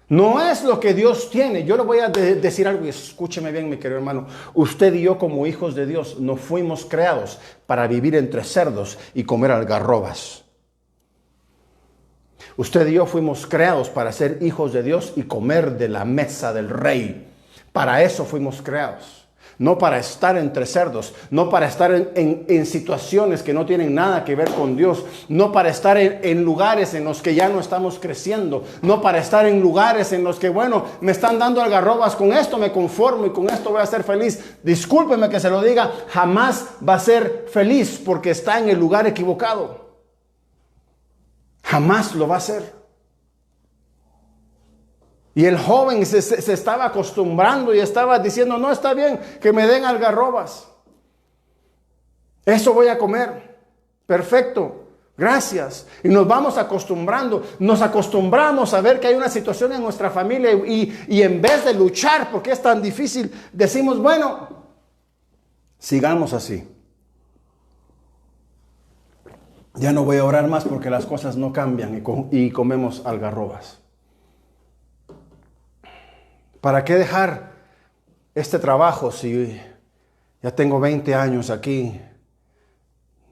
No es lo que Dios tiene. Yo le voy a decir algo y escúcheme bien, mi querido hermano. Usted y yo como hijos de Dios no fuimos creados para vivir entre cerdos y comer algarrobas. Usted y yo fuimos creados para ser hijos de Dios y comer de la mesa del Rey. Para eso fuimos creados. No para estar entre cerdos, no para estar en situaciones que no tienen nada que ver con Dios, no para estar en lugares en los que ya no estamos creciendo, no para estar en lugares en los que, bueno, me están dando algarrobas, con esto me conformo y con esto voy a ser feliz. Discúlpeme que se lo diga, jamás va a ser feliz porque está en el lugar equivocado. Jamás lo va a hacer. Y el joven se estaba acostumbrando y estaba diciendo, no está bien que me den algarrobas. Eso voy a comer. Perfecto. Gracias. Y nos vamos acostumbrando. Nos acostumbramos a ver que hay una situación en nuestra familia y en vez de luchar porque es tan difícil, decimos, bueno, sigamos así. Ya no voy a orar más porque las cosas no cambian y comemos algarrobas. ¿Para qué dejar este trabajo si ya tengo 20 años aquí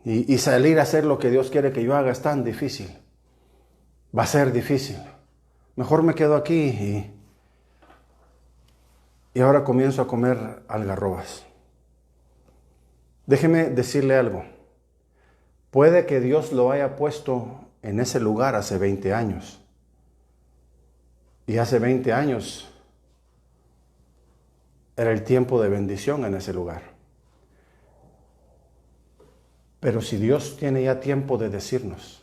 y salir a hacer lo que Dios quiere que yo haga es tan difícil? Va a ser difícil. Mejor me quedo aquí y ahora comienzo a comer algarrobas. Déjeme decirle algo. Puede que Dios lo haya puesto en ese lugar hace 20 años. Y hace 20 años era el tiempo de bendición en ese lugar. Pero si Dios tiene ya tiempo de decirnos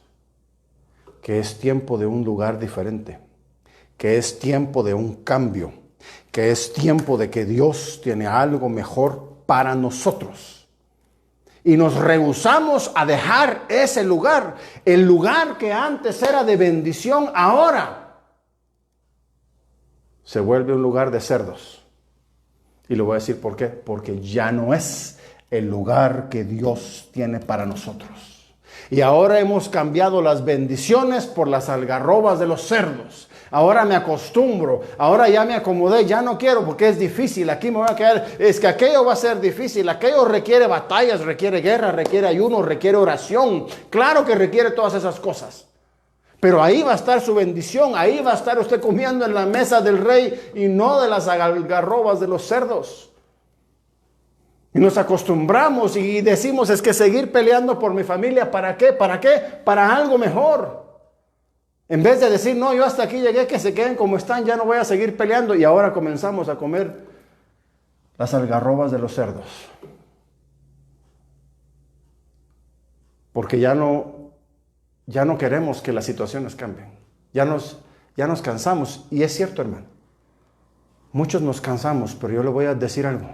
que es tiempo de un lugar diferente, que es tiempo de un cambio, que es tiempo de que Dios tiene algo mejor para nosotros, y nos rehusamos a dejar ese lugar, el lugar que antes era de bendición, ahora se vuelve un lugar de cerdos. Y le voy a decir por qué. Porque ya no es el lugar que Dios tiene para nosotros. Y ahora hemos cambiado las bendiciones por las algarrobas de los cerdos. Ahora me acostumbro, ahora ya me acomodé, ya no quiero porque es difícil, aquí me voy a quedar, es que aquello va a ser difícil, aquello requiere batallas, requiere guerra, requiere ayuno, requiere oración. Claro que requiere todas esas cosas. Pero ahí va a estar su bendición, ahí va a estar usted comiendo en la mesa del rey y no de las algarrobas de los cerdos. Y nos acostumbramos y decimos, es que seguir peleando por mi familia, ¿para qué? ¿Para qué? Para algo mejor. En vez de decir, no, yo hasta aquí llegué, que se queden como están, ya no voy a seguir peleando. Y ahora comenzamos a comer las algarrobas de los cerdos. Porque ya no queremos que las situaciones cambien. Ya nos cansamos. Y es cierto, hermano. Muchos nos cansamos, pero yo le voy a decir algo.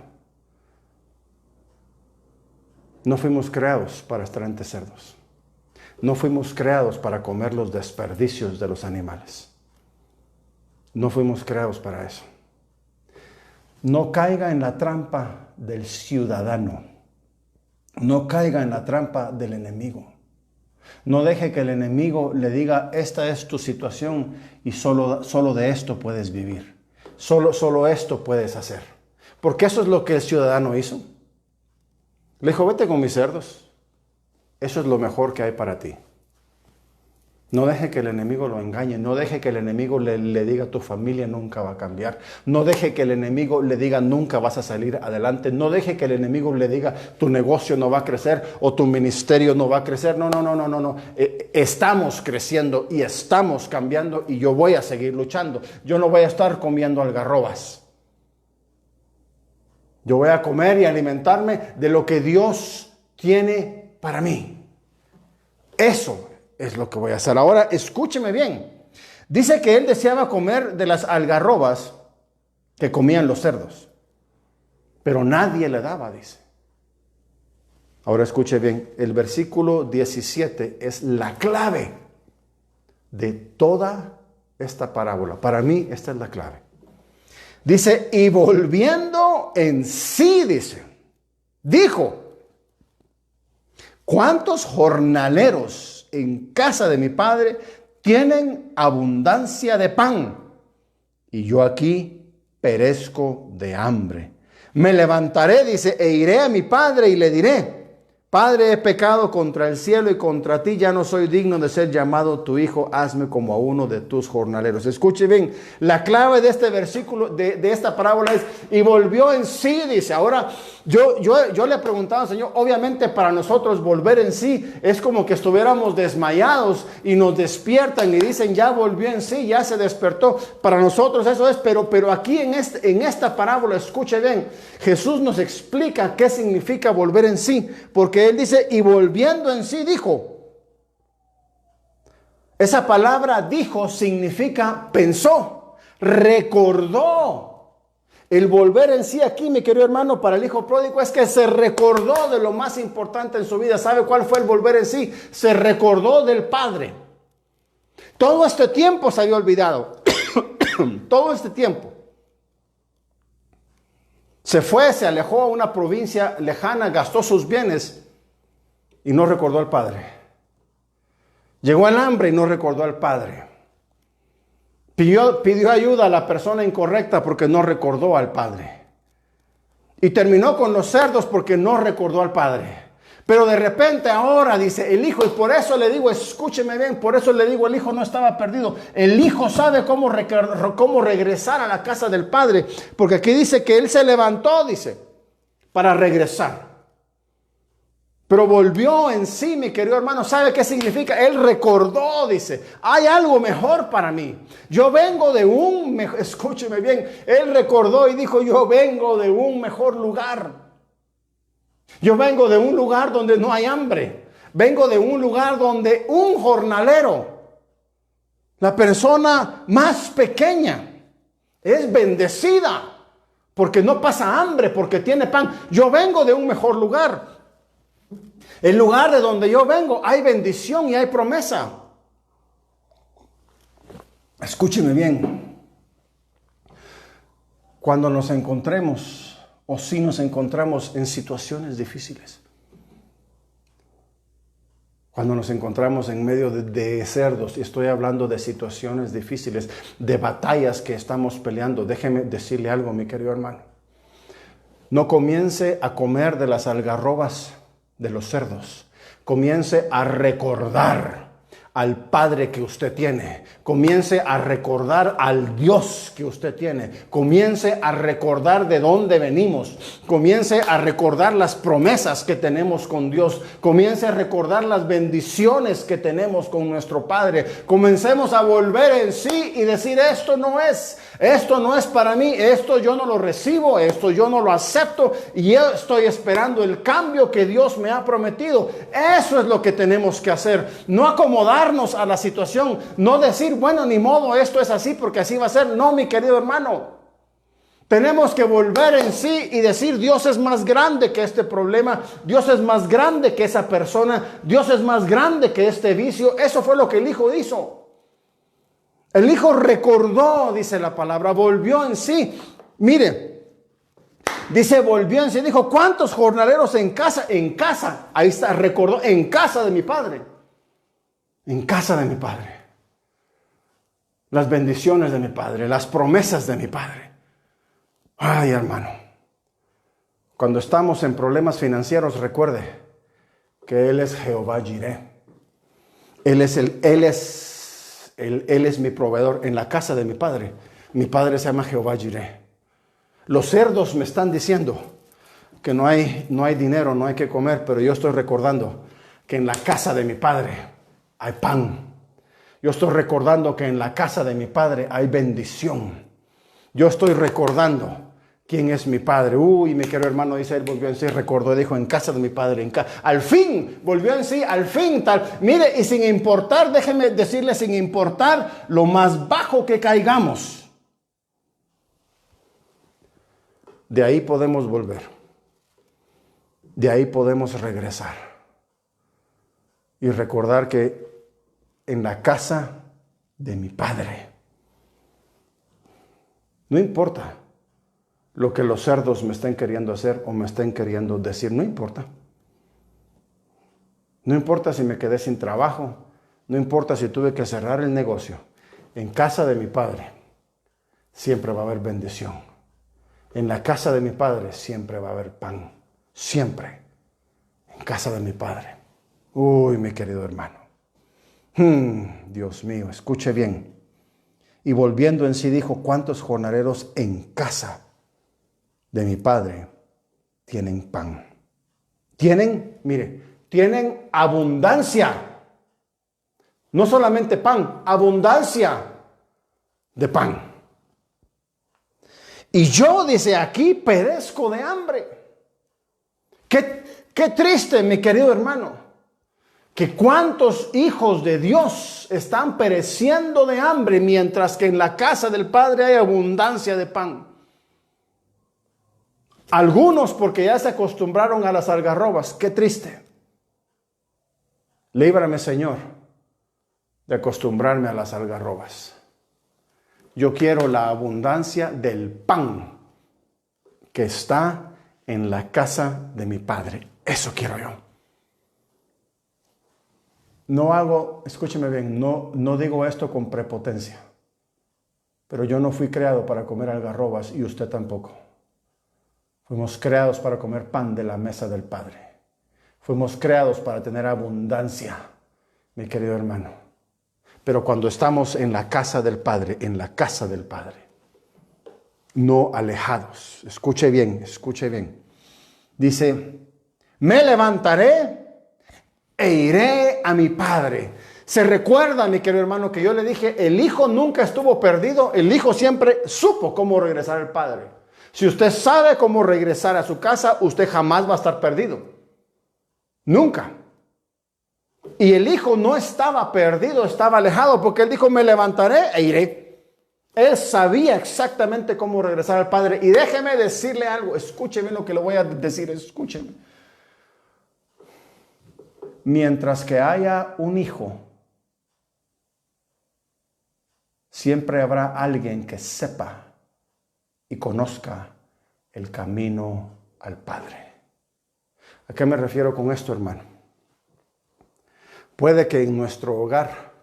No fuimos creados para estar entre cerdos. No fuimos creados para comer los desperdicios de los animales. No fuimos creados para eso. No caiga en la trampa del ciudadano. No caiga en la trampa del enemigo. No deje que el enemigo le diga, esta es tu situación y solo de esto puedes vivir. Solo esto puedes hacer. Porque eso es lo que el ciudadano hizo. Le dijo, vete con mis cerdos. Eso es lo mejor que hay para ti. No deje que el enemigo lo engañe. No deje que el enemigo le diga, tu familia nunca va a cambiar. No deje que el enemigo le diga, nunca vas a salir adelante. No deje que el enemigo le diga, tu negocio no va a crecer o tu ministerio no va a crecer. No. Estamos creciendo y estamos cambiando y yo voy a seguir luchando. Yo no voy a estar comiendo algarrobas. Yo voy a comer y alimentarme de lo que Dios tiene para mí. Eso es lo que voy a hacer. Ahora, escúcheme bien. Dice que él deseaba comer de las algarrobas que comían los cerdos. Pero nadie le daba, dice. Ahora escuche bien. El versículo 17 es la clave de toda esta parábola. Para mí, esta es la clave. Dice, y volviendo en sí, dijo, ¿cuántos jornaleros en casa de mi padre tienen abundancia de pan? Y yo aquí perezco de hambre. Me levantaré, dice, e iré a mi padre y le diré, Padre, he pecado contra el cielo y contra ti, ya no soy digno de ser llamado tu hijo, hazme como a uno de tus jornaleros. Escuche bien, la clave de este versículo, de esta parábola es, y volvió en sí, dice. Ahora, yo le preguntaba al Señor, obviamente para nosotros volver en sí es como que estuviéramos desmayados y nos despiertan y dicen, ya volvió en sí, ya se despertó. Para nosotros eso es, pero aquí en esta parábola, escuche bien, Jesús nos explica qué significa volver en sí, porque él dice, y volviendo en sí, dijo. Esa palabra dijo significa pensó, recordó. El volver en sí aquí, mi querido hermano, para el hijo pródigo es que se recordó de lo más importante en su vida. ¿Sabe cuál fue el volver en sí? Se recordó del Padre. Todo este tiempo se había olvidado. Todo este tiempo. Se fue, se alejó a una provincia lejana, gastó sus bienes y no recordó al Padre. Llegó al hambre y no recordó al Padre. Pidió ayuda a la persona incorrecta porque no recordó al Padre. Y terminó con los cerdos porque no recordó al Padre. Pero de repente ahora dice el hijo, y por eso le digo, escúcheme bien, por eso le digo, el hijo no estaba perdido. El hijo sabe cómo regresar a la casa del Padre. Porque aquí dice que él se levantó, dice, para regresar. Pero volvió en sí, mi querido hermano. ¿Sabe qué significa? Él recordó, dice, hay algo mejor para mí. Yo vengo de un mejor, escúcheme bien, él recordó y dijo, yo vengo de un mejor lugar. Yo vengo de un lugar donde no hay hambre. Vengo de un lugar donde un jornalero, la persona más pequeña, es bendecida porque no pasa hambre, porque tiene pan. Yo vengo de un mejor lugar. El lugar de donde yo vengo hay bendición y hay promesa. Escúcheme bien. Cuando nos encontremos, o si nos encontramos en situaciones difíciles, Cuando nos encontramos en medio de cerdos, y estoy hablando de situaciones difíciles, de batallas que estamos peleando, déjeme decirle algo, mi querido hermano. No comience a comer de las algarrobas de los cerdos. Comience a recordar al Padre que usted tiene. Comience a recordar al Dios que usted tiene. Comience a recordar de dónde venimos. Comience a recordar las promesas que tenemos con Dios. Comience a recordar las bendiciones que tenemos con nuestro Padre. Comencemos a volver en sí y decir, esto no es para mí, esto yo no lo recibo, esto yo no lo acepto y yo estoy esperando el cambio que Dios me ha prometido. Eso es lo que tenemos que hacer. No acomodarnos a la situación, no decir, bueno, ni modo, esto es así porque así va a ser. No, mi querido hermano. Tenemos que volver en sí y decir, Dios es más grande que este problema, Dios es más grande que esa persona, Dios es más grande que este vicio. Eso fue lo que el hijo hizo. El hijo recordó, dice la palabra, volvió en sí. Mire, dice, volvió en sí, dijo, ¿cuántos jornaleros en casa? En casa, ahí está, recordó, en casa de mi padre. En casa de mi padre. Las bendiciones de mi padre, las promesas de mi padre. Ay, hermano. Cuando estamos en problemas financieros, recuerde que Él es Jehová Jireh. Él es mi proveedor en la casa de mi padre. Mi padre se llama Jehová Jireh. Los cerdos me están diciendo que no hay dinero, no hay que comer, pero yo estoy recordando que en la casa de mi padre hay pan. Yo estoy recordando que en la casa de mi padre hay bendición. Yo estoy recordando quién es mi padre. Uy, mi querido hermano, dice, él volvió en sí, recordó, dijo, en casa de mi padre. Al fin, volvió en sí, al fin, tal. Mire, y sin importar, déjeme decirle, sin importar lo más bajo que caigamos, de ahí podemos volver. De ahí podemos regresar. Y recordar que en la casa de mi padre, no importa lo que los cerdos me estén queriendo hacer o me estén queriendo decir, no importa. No importa si me quedé sin trabajo, no importa si tuve que cerrar el negocio. En casa de mi padre siempre va a haber bendición. En la casa de mi padre siempre va a haber pan. Siempre. En casa de mi padre. Uy, mi querido hermano. Dios mío, escuche bien. Y volviendo en sí dijo, ¿cuántos jornaleros en casa de mi padre tienen pan? Tienen, mire, tienen abundancia. No solamente pan, abundancia de pan. Y yo, dice aquí, perezco de hambre. Qué triste, mi querido hermano. Que cuántos hijos de Dios están pereciendo de hambre, mientras que en la casa del Padre hay abundancia de pan. Algunos porque ya se acostumbraron a las algarrobas. Qué triste. Líbrame, Señor, de acostumbrarme a las algarrobas. Yo quiero la abundancia del pan que está en la casa de mi Padre. Eso quiero yo. No hago, escúcheme bien, no digo esto con prepotencia, pero yo no fui creado para comer algarrobas y usted tampoco. Fuimos creados para comer pan de la mesa del Padre. Fuimos creados para tener abundancia, mi querido hermano. Pero cuando estamos en la casa del Padre, no alejados. Escuche bien. Dice, me levantaré e iré a mi padre. Se recuerda, mi querido hermano, que yo le dije, el hijo nunca estuvo perdido, el hijo siempre supo cómo regresar al padre. Si usted sabe cómo regresar a su casa, usted jamás va a estar perdido. Nunca. Y el hijo no estaba perdido, estaba alejado, porque él dijo, me levantaré e iré. Él sabía exactamente cómo regresar al padre. Y déjeme decirle algo, escúcheme lo que le voy a decir, escúcheme. Mientras que haya un hijo, siempre habrá alguien que sepa y conozca el camino al Padre. ¿A qué me refiero con esto, hermano? Puede que en nuestro hogar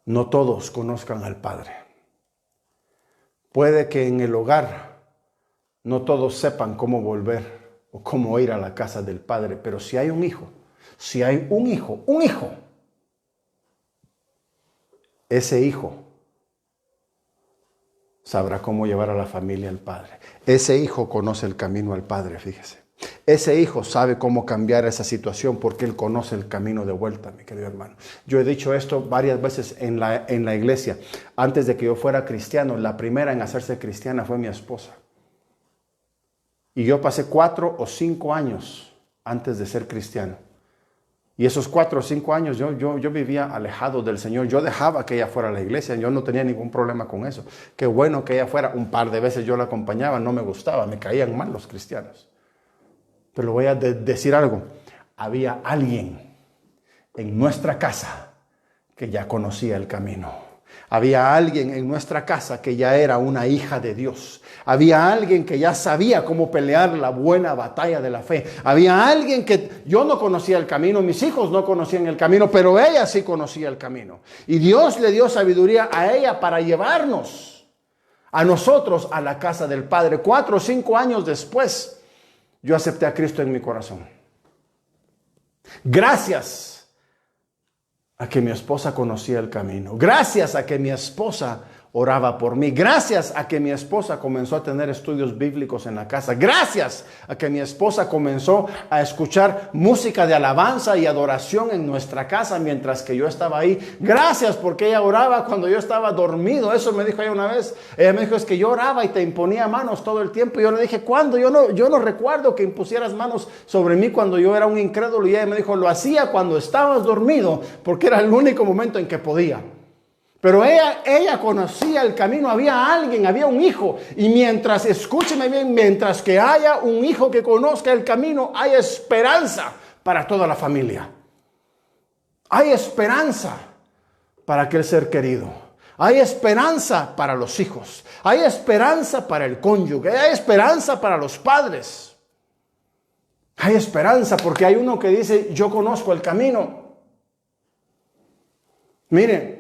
no todos conozcan al Padre. Puede que en el hogar no todos sepan cómo volver o cómo ir a la casa del Padre. Pero si hay un hijo, un hijo, ese hijo sabrá cómo llevar a la familia al Padre. Ese hijo conoce el camino al Padre, fíjese. Ese hijo sabe cómo cambiar esa situación porque él conoce el camino de vuelta, mi querido hermano. Yo he dicho esto varias veces en la iglesia. Antes de que yo fuera cristiano, la primera en hacerse cristiana fue mi esposa. Y yo pasé 4 o 5 años antes de ser cristiano. Y esos 4 o 5 años yo vivía alejado del Señor. Yo dejaba que ella fuera a la iglesia. Yo no tenía ningún problema con eso. Qué bueno que ella fuera. Un par de veces yo la acompañaba. No me gustaba. Me caían mal los cristianos. Pero voy a decir algo. Había alguien en nuestra casa que ya conocía el camino. Había alguien en nuestra casa que ya era una hija de Dios. Había alguien que ya sabía cómo pelear la buena batalla de la fe. Había alguien que yo no conocía el camino, mis hijos no conocían el camino, pero ella sí conocía el camino. Y Dios le dio sabiduría a ella para llevarnos a nosotros a la casa del Padre. 4 o 5 años después, yo acepté a Cristo en mi corazón. Gracias a que mi esposa conocía el camino. Gracias a que mi esposa oraba por mí. Gracias a que mi esposa comenzó a tener estudios bíblicos en la casa. Gracias a que mi esposa comenzó a escuchar música de alabanza y adoración en nuestra casa mientras que yo estaba ahí. Gracias porque ella oraba cuando yo estaba dormido. Eso me dijo ella una vez. Ella me dijo, es que yo oraba y te imponía manos todo el tiempo. Y yo le dije, ¿cuándo? Yo no recuerdo que impusieras manos sobre mí cuando yo era un incrédulo. Y ella me dijo, lo hacía cuando estabas dormido porque era el único momento en que podía. Pero ella conocía el camino, había alguien, había un hijo. Y mientras, escúcheme bien, mientras que haya un hijo que conozca el camino, hay esperanza para toda la familia. Hay esperanza para aquel ser querido. Hay esperanza para los hijos. Hay esperanza para el cónyuge. Hay esperanza para los padres. Hay esperanza porque hay uno que dice, yo conozco el camino. Miren.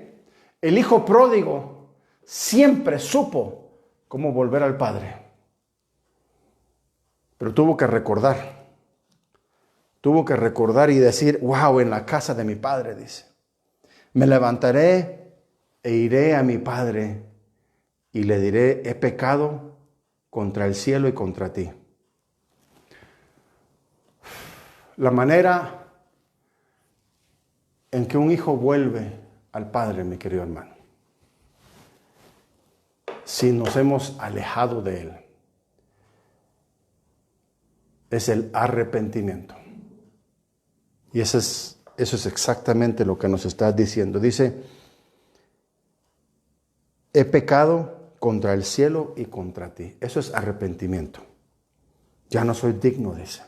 El hijo pródigo siempre supo cómo volver al padre. Pero tuvo que recordar. Tuvo que recordar y decir, wow, en la casa de mi padre, dice. Me levantaré e iré a mi padre y le diré, he pecado contra el cielo y contra ti. La manera en que un hijo vuelve al Padre, mi querido hermano, si nos hemos alejado de Él, es el arrepentimiento. Y eso es exactamente lo que nos está diciendo. Dice, he pecado contra el cielo y contra ti. Eso es arrepentimiento. Ya no soy digno de eso.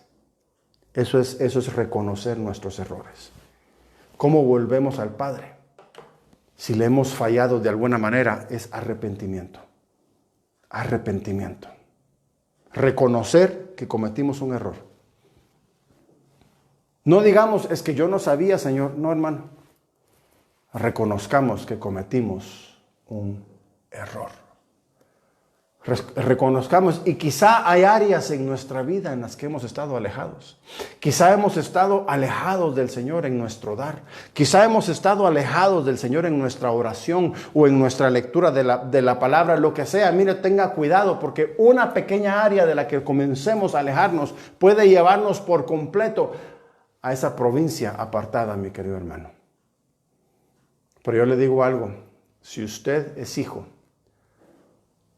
Eso es reconocer nuestros errores. ¿Cómo volvemos al Padre? Si le hemos fallado de alguna manera, es arrepentimiento. Arrepentimiento. Reconocer que cometimos un error. No digamos, es que yo no sabía, Señor. No, hermano. Reconozcamos que cometimos un error. Reconozcamos, y quizá hay áreas en nuestra vida en las que hemos estado alejados. Quizá hemos estado alejados del Señor en nuestro dar. Quizá hemos estado alejados del Señor en nuestra oración o en nuestra lectura de la palabra, lo que sea. Mire, tenga cuidado porque una pequeña área de la que comencemos a alejarnos puede llevarnos por completo a esa provincia apartada, mi querido hermano. Pero yo le digo algo, si usted es hijo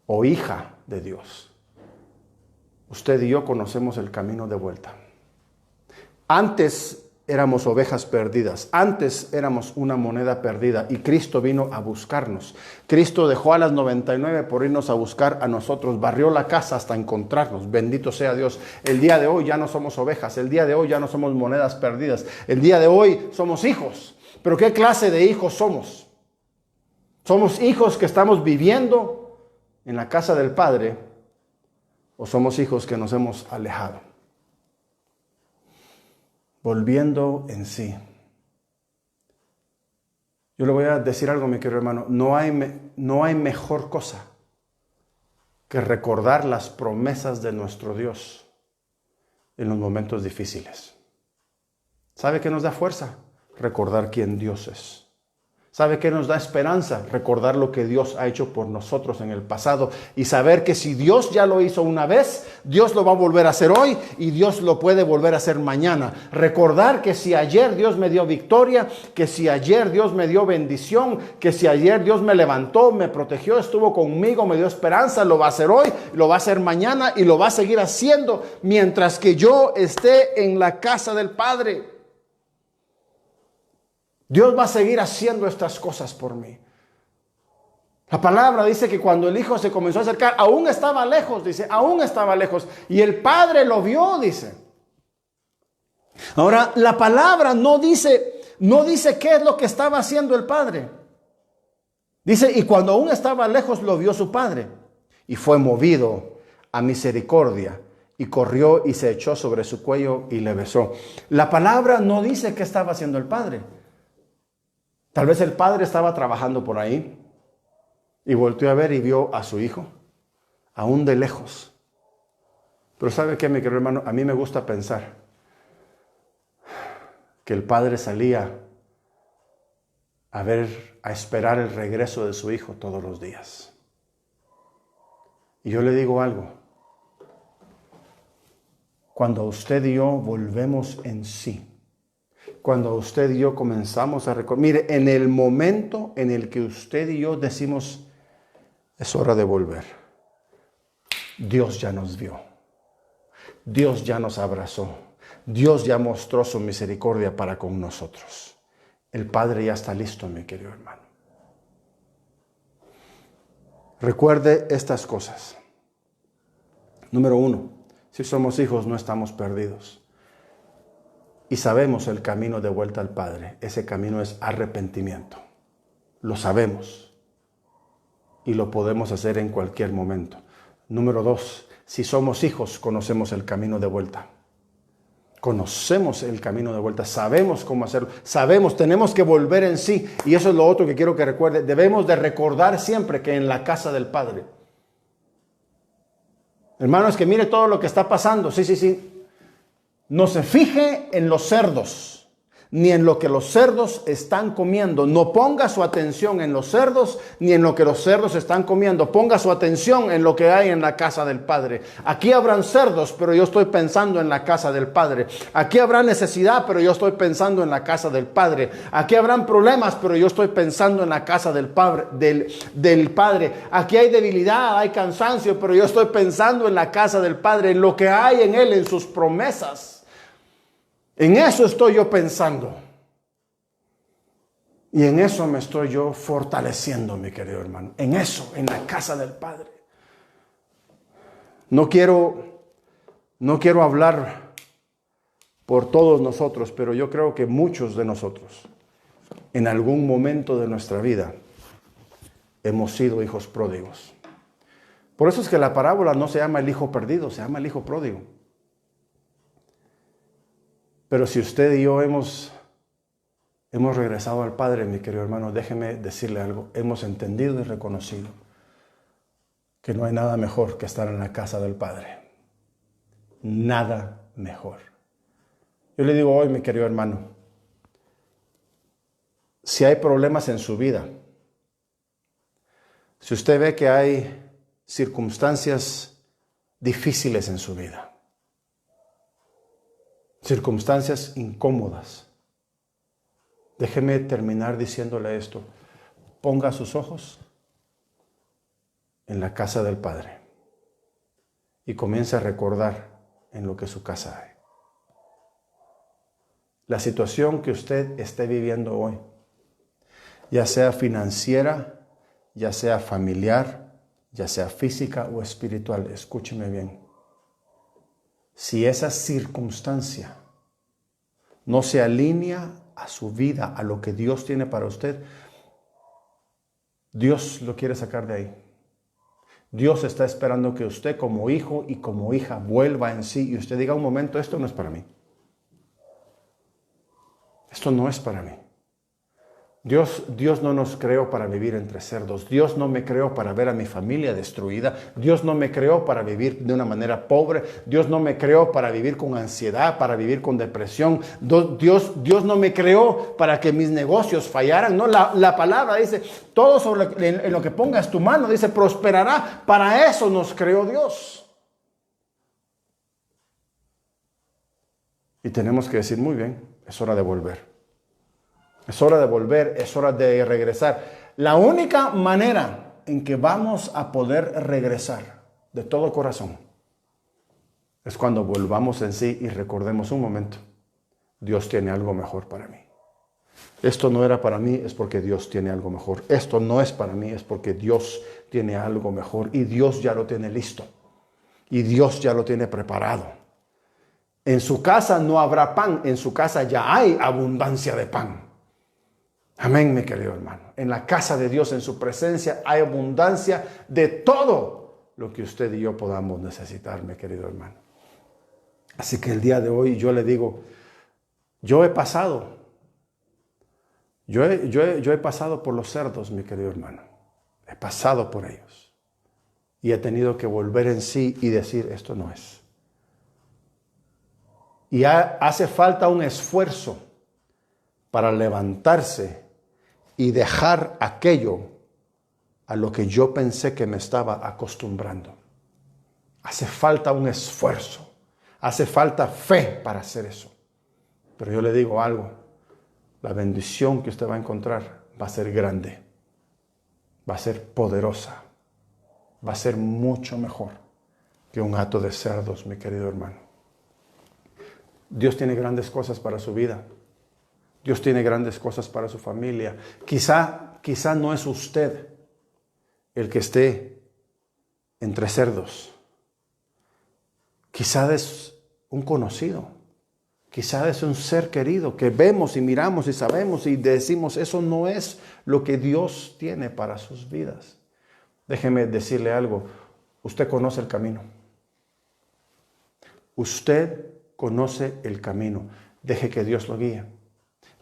o hija de Dios, usted y yo conocemos el camino de vuelta. Antes éramos ovejas perdidas, antes éramos una moneda perdida y Cristo vino a buscarnos. Cristo dejó a las 99 por irnos a buscar a nosotros, barrió la casa hasta encontrarnos. Bendito sea Dios. El día de hoy ya no somos ovejas, el día de hoy ya no somos monedas perdidas, el día de hoy somos hijos. ¿Pero qué clase de hijos somos? ¿Somos hijos que estamos viviendo en la casa del Padre o somos hijos que nos hemos alejado? Volviendo en sí. Yo le voy a decir algo, mi querido hermano. No hay mejor cosa que recordar las promesas de nuestro Dios en los momentos difíciles. ¿Sabe qué nos da fuerza? Recordar quién Dios es. ¿Sabe qué nos da esperanza? Recordar lo que Dios ha hecho por nosotros en el pasado y saber que si Dios ya lo hizo una vez, Dios lo va a volver a hacer hoy y Dios lo puede volver a hacer mañana. Recordar que si ayer Dios me dio victoria, que si ayer Dios me dio bendición, que si ayer Dios me levantó, me protegió, estuvo conmigo, me dio esperanza, lo va a hacer hoy, lo va a hacer mañana y lo va a seguir haciendo mientras que yo esté en la casa del Padre. Dios va a seguir haciendo estas cosas por mí. La palabra dice que cuando el Hijo se comenzó a acercar, aún estaba lejos, dice, aún estaba lejos. Y el Padre lo vio, dice. Ahora, la palabra no dice qué es lo que estaba haciendo el Padre. Dice, y cuando aún estaba lejos lo vio su Padre. Y fue movido a misericordia. Y corrió y se echó sobre su cuello y le besó. La palabra no dice qué estaba haciendo el Padre. Tal vez el Padre estaba trabajando por ahí y volteó a ver y vio a su Hijo, aún de lejos. Pero ¿sabe qué, mi querido hermano? A mí me gusta pensar que el Padre salía a esperar el regreso de su Hijo todos los días. Y yo le digo algo. Cuando usted y yo volvemos en sí, cuando usted y yo comenzamos a recordar, mire, en el momento en el que usted y yo decimos, es hora de volver, Dios ya nos vio, Dios ya nos abrazó, Dios ya mostró su misericordia para con nosotros. El Padre ya está listo, mi querido hermano. Recuerde estas cosas. Número 1, si somos hijos no estamos perdidos. Y sabemos el camino de vuelta al Padre. Ese camino es arrepentimiento. Lo sabemos. Y lo podemos hacer en cualquier momento. Número 2, si somos hijos, conocemos el camino de vuelta. Conocemos el camino de vuelta. Sabemos cómo hacerlo. Sabemos, tenemos que volver en sí. Y eso es lo otro que quiero que recuerde. Debemos de recordar siempre que en la casa del Padre. Hermanos, que mire todo lo que está pasando. Sí. No se fije en los cerdos, ni en lo que los cerdos están comiendo. No ponga su atención en los cerdos, ni en lo que los cerdos están comiendo. Ponga su atención en lo que hay en la casa del Padre. Aquí habrán cerdos, pero yo estoy pensando en la casa del Padre. Aquí habrá necesidad, pero yo estoy pensando en la casa del Padre. Aquí habrán problemas, pero yo estoy pensando en la casa del Padre. Aquí hay debilidad, hay cansancio, pero yo estoy pensando en la casa del Padre, en lo que hay en Él, en sus promesas. En eso estoy yo pensando. Y en eso me estoy yo fortaleciendo, mi querido hermano. En eso, en la casa del Padre. No quiero hablar por todos nosotros, pero yo creo que muchos de nosotros, en algún momento de nuestra vida, hemos sido hijos pródigos. Por eso es que la parábola no se llama el hijo perdido, se llama el hijo pródigo. Pero si usted y yo hemos regresado al Padre, mi querido hermano, déjeme decirle algo. Hemos entendido y reconocido que no hay nada mejor que estar en la casa del Padre. Nada mejor. Yo le digo hoy, mi querido hermano, si hay problemas en su vida, si usted ve que hay circunstancias difíciles en su vida, circunstancias incómodas, déjeme terminar diciéndole esto. Ponga sus ojos en la casa del Padre y comience a recordar en lo que su casa hay. La situación que usted esté viviendo hoy, ya sea financiera, ya sea familiar, ya sea física o espiritual, escúcheme bien. Si esa circunstancia no se alinea a su vida, a lo que Dios tiene para usted, Dios lo quiere sacar de ahí. Dios está esperando que usted como hijo y como hija vuelva en sí y usted diga un momento, esto no es para mí. Esto no es para mí. Dios no nos creó para vivir entre cerdos. Dios no me creó para ver a mi familia destruida. Dios no me creó para vivir de una manera pobre. Dios no me creó para vivir con ansiedad, para vivir con depresión. Dios no me creó para que mis negocios fallaran. No, la palabra dice, todo en lo que pongas tu mano, dice, prosperará. Para eso nos creó Dios. Y tenemos que decir, muy bien, es hora de volver. Es hora de volver, es hora de regresar. La única manera en que vamos a poder regresar de todo corazón es cuando volvamos en sí y recordemos un momento. Dios tiene algo mejor para mí. Esto no era para mí, es porque Dios tiene algo mejor. Esto no es para mí, es porque Dios tiene algo mejor. Y Dios ya lo tiene listo. Y Dios ya lo tiene preparado. En su casa no habrá pan, en su casa ya hay abundancia de pan. Amén, mi querido hermano. En la casa de Dios, en su presencia, hay abundancia de todo lo que usted y yo podamos necesitar, mi querido hermano. Así que el día de hoy yo le digo, yo he pasado por los cerdos, mi querido hermano. He pasado por ellos. Y he tenido que volver en sí y decir, esto no es. Y hace falta un esfuerzo para levantarse y dejar aquello a lo que yo pensé que me estaba acostumbrando. Hace falta un esfuerzo, hace falta fe para hacer eso. Pero yo le digo algo, la bendición que usted va a encontrar va a ser grande, va a ser poderosa, va a ser mucho mejor que un hato de cerdos, mi querido hermano. Dios tiene grandes cosas para su vida. Dios tiene grandes cosas para su familia. Quizá no es usted el que esté entre cerdos. Quizá es un conocido. Quizá es un ser querido que vemos y miramos y sabemos y decimos, eso no es lo que Dios tiene para sus vidas. Déjeme decirle algo. Usted conoce el camino. Usted conoce el camino. Deje que Dios lo guíe.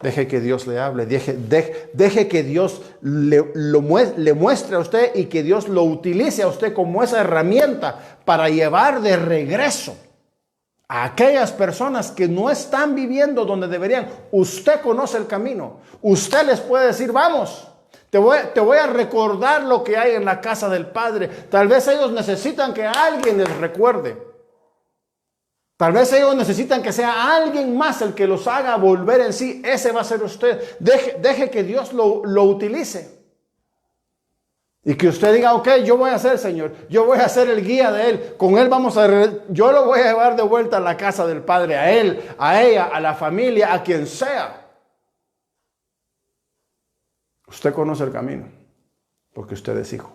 Deje que Dios le hable, deje que Dios le muestre a usted y que Dios lo utilice a usted como esa herramienta para llevar de regreso a aquellas personas que no están viviendo donde deberían. Usted conoce el camino. Usted les puede decir, vamos, te voy a recordar lo que hay en la casa del Padre. Tal vez ellos necesitan que alguien les recuerde. Tal vez ellos necesitan que sea alguien más el que los haga volver en sí. Ese va a ser usted. Deje que Dios lo utilice. Y que usted diga, ok, yo voy a ser Señor. Yo voy a ser el guía de Él. Con Él yo lo voy a llevar de vuelta a la casa del Padre. A Él, a ella, a la familia, a quien sea. Usted conoce el camino. Porque usted es hijo.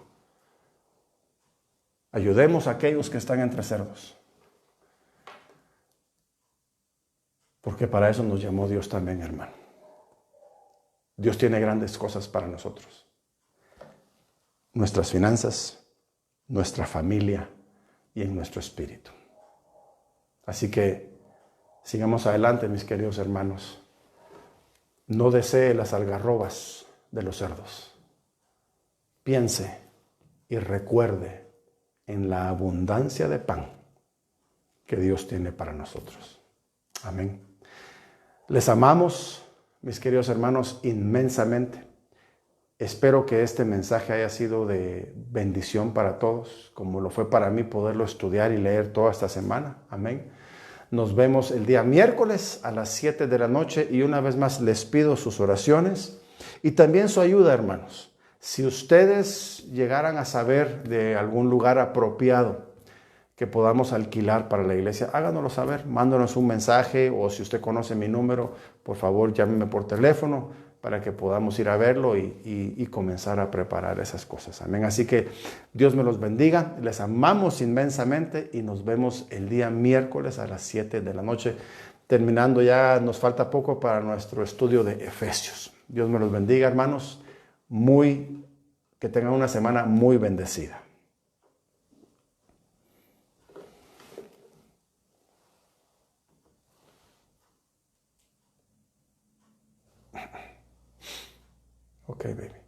Ayudemos a aquellos que están entre cerdos. Porque para eso nos llamó Dios también, hermano. Dios tiene grandes cosas para nosotros. Nuestras finanzas, nuestra familia y en nuestro espíritu. Así que sigamos adelante, mis queridos hermanos. No desee las algarrobas de los cerdos. Piense y recuerde en la abundancia de pan que Dios tiene para nosotros. Amén. Les amamos, mis queridos hermanos, inmensamente. Espero que este mensaje haya sido de bendición para todos, como lo fue para mí poderlo estudiar y leer toda esta semana. Amén. Nos vemos el día miércoles a las 7 de la noche y una vez más les pido sus oraciones y también su ayuda, hermanos. Si ustedes llegaran a saber de algún lugar apropiado que podamos alquilar para la iglesia, háganoslo saber, mándanos un mensaje o si usted conoce mi número, por favor llámeme por teléfono para que podamos ir a verlo y comenzar a preparar esas cosas. Amén. Así que Dios me los bendiga, les amamos inmensamente y nos vemos el día miércoles a las 7 de la noche. Terminando ya, nos falta poco para nuestro estudio de Efesios. Dios me los bendiga, hermanos, que tengan una semana muy bendecida. Ok, baby.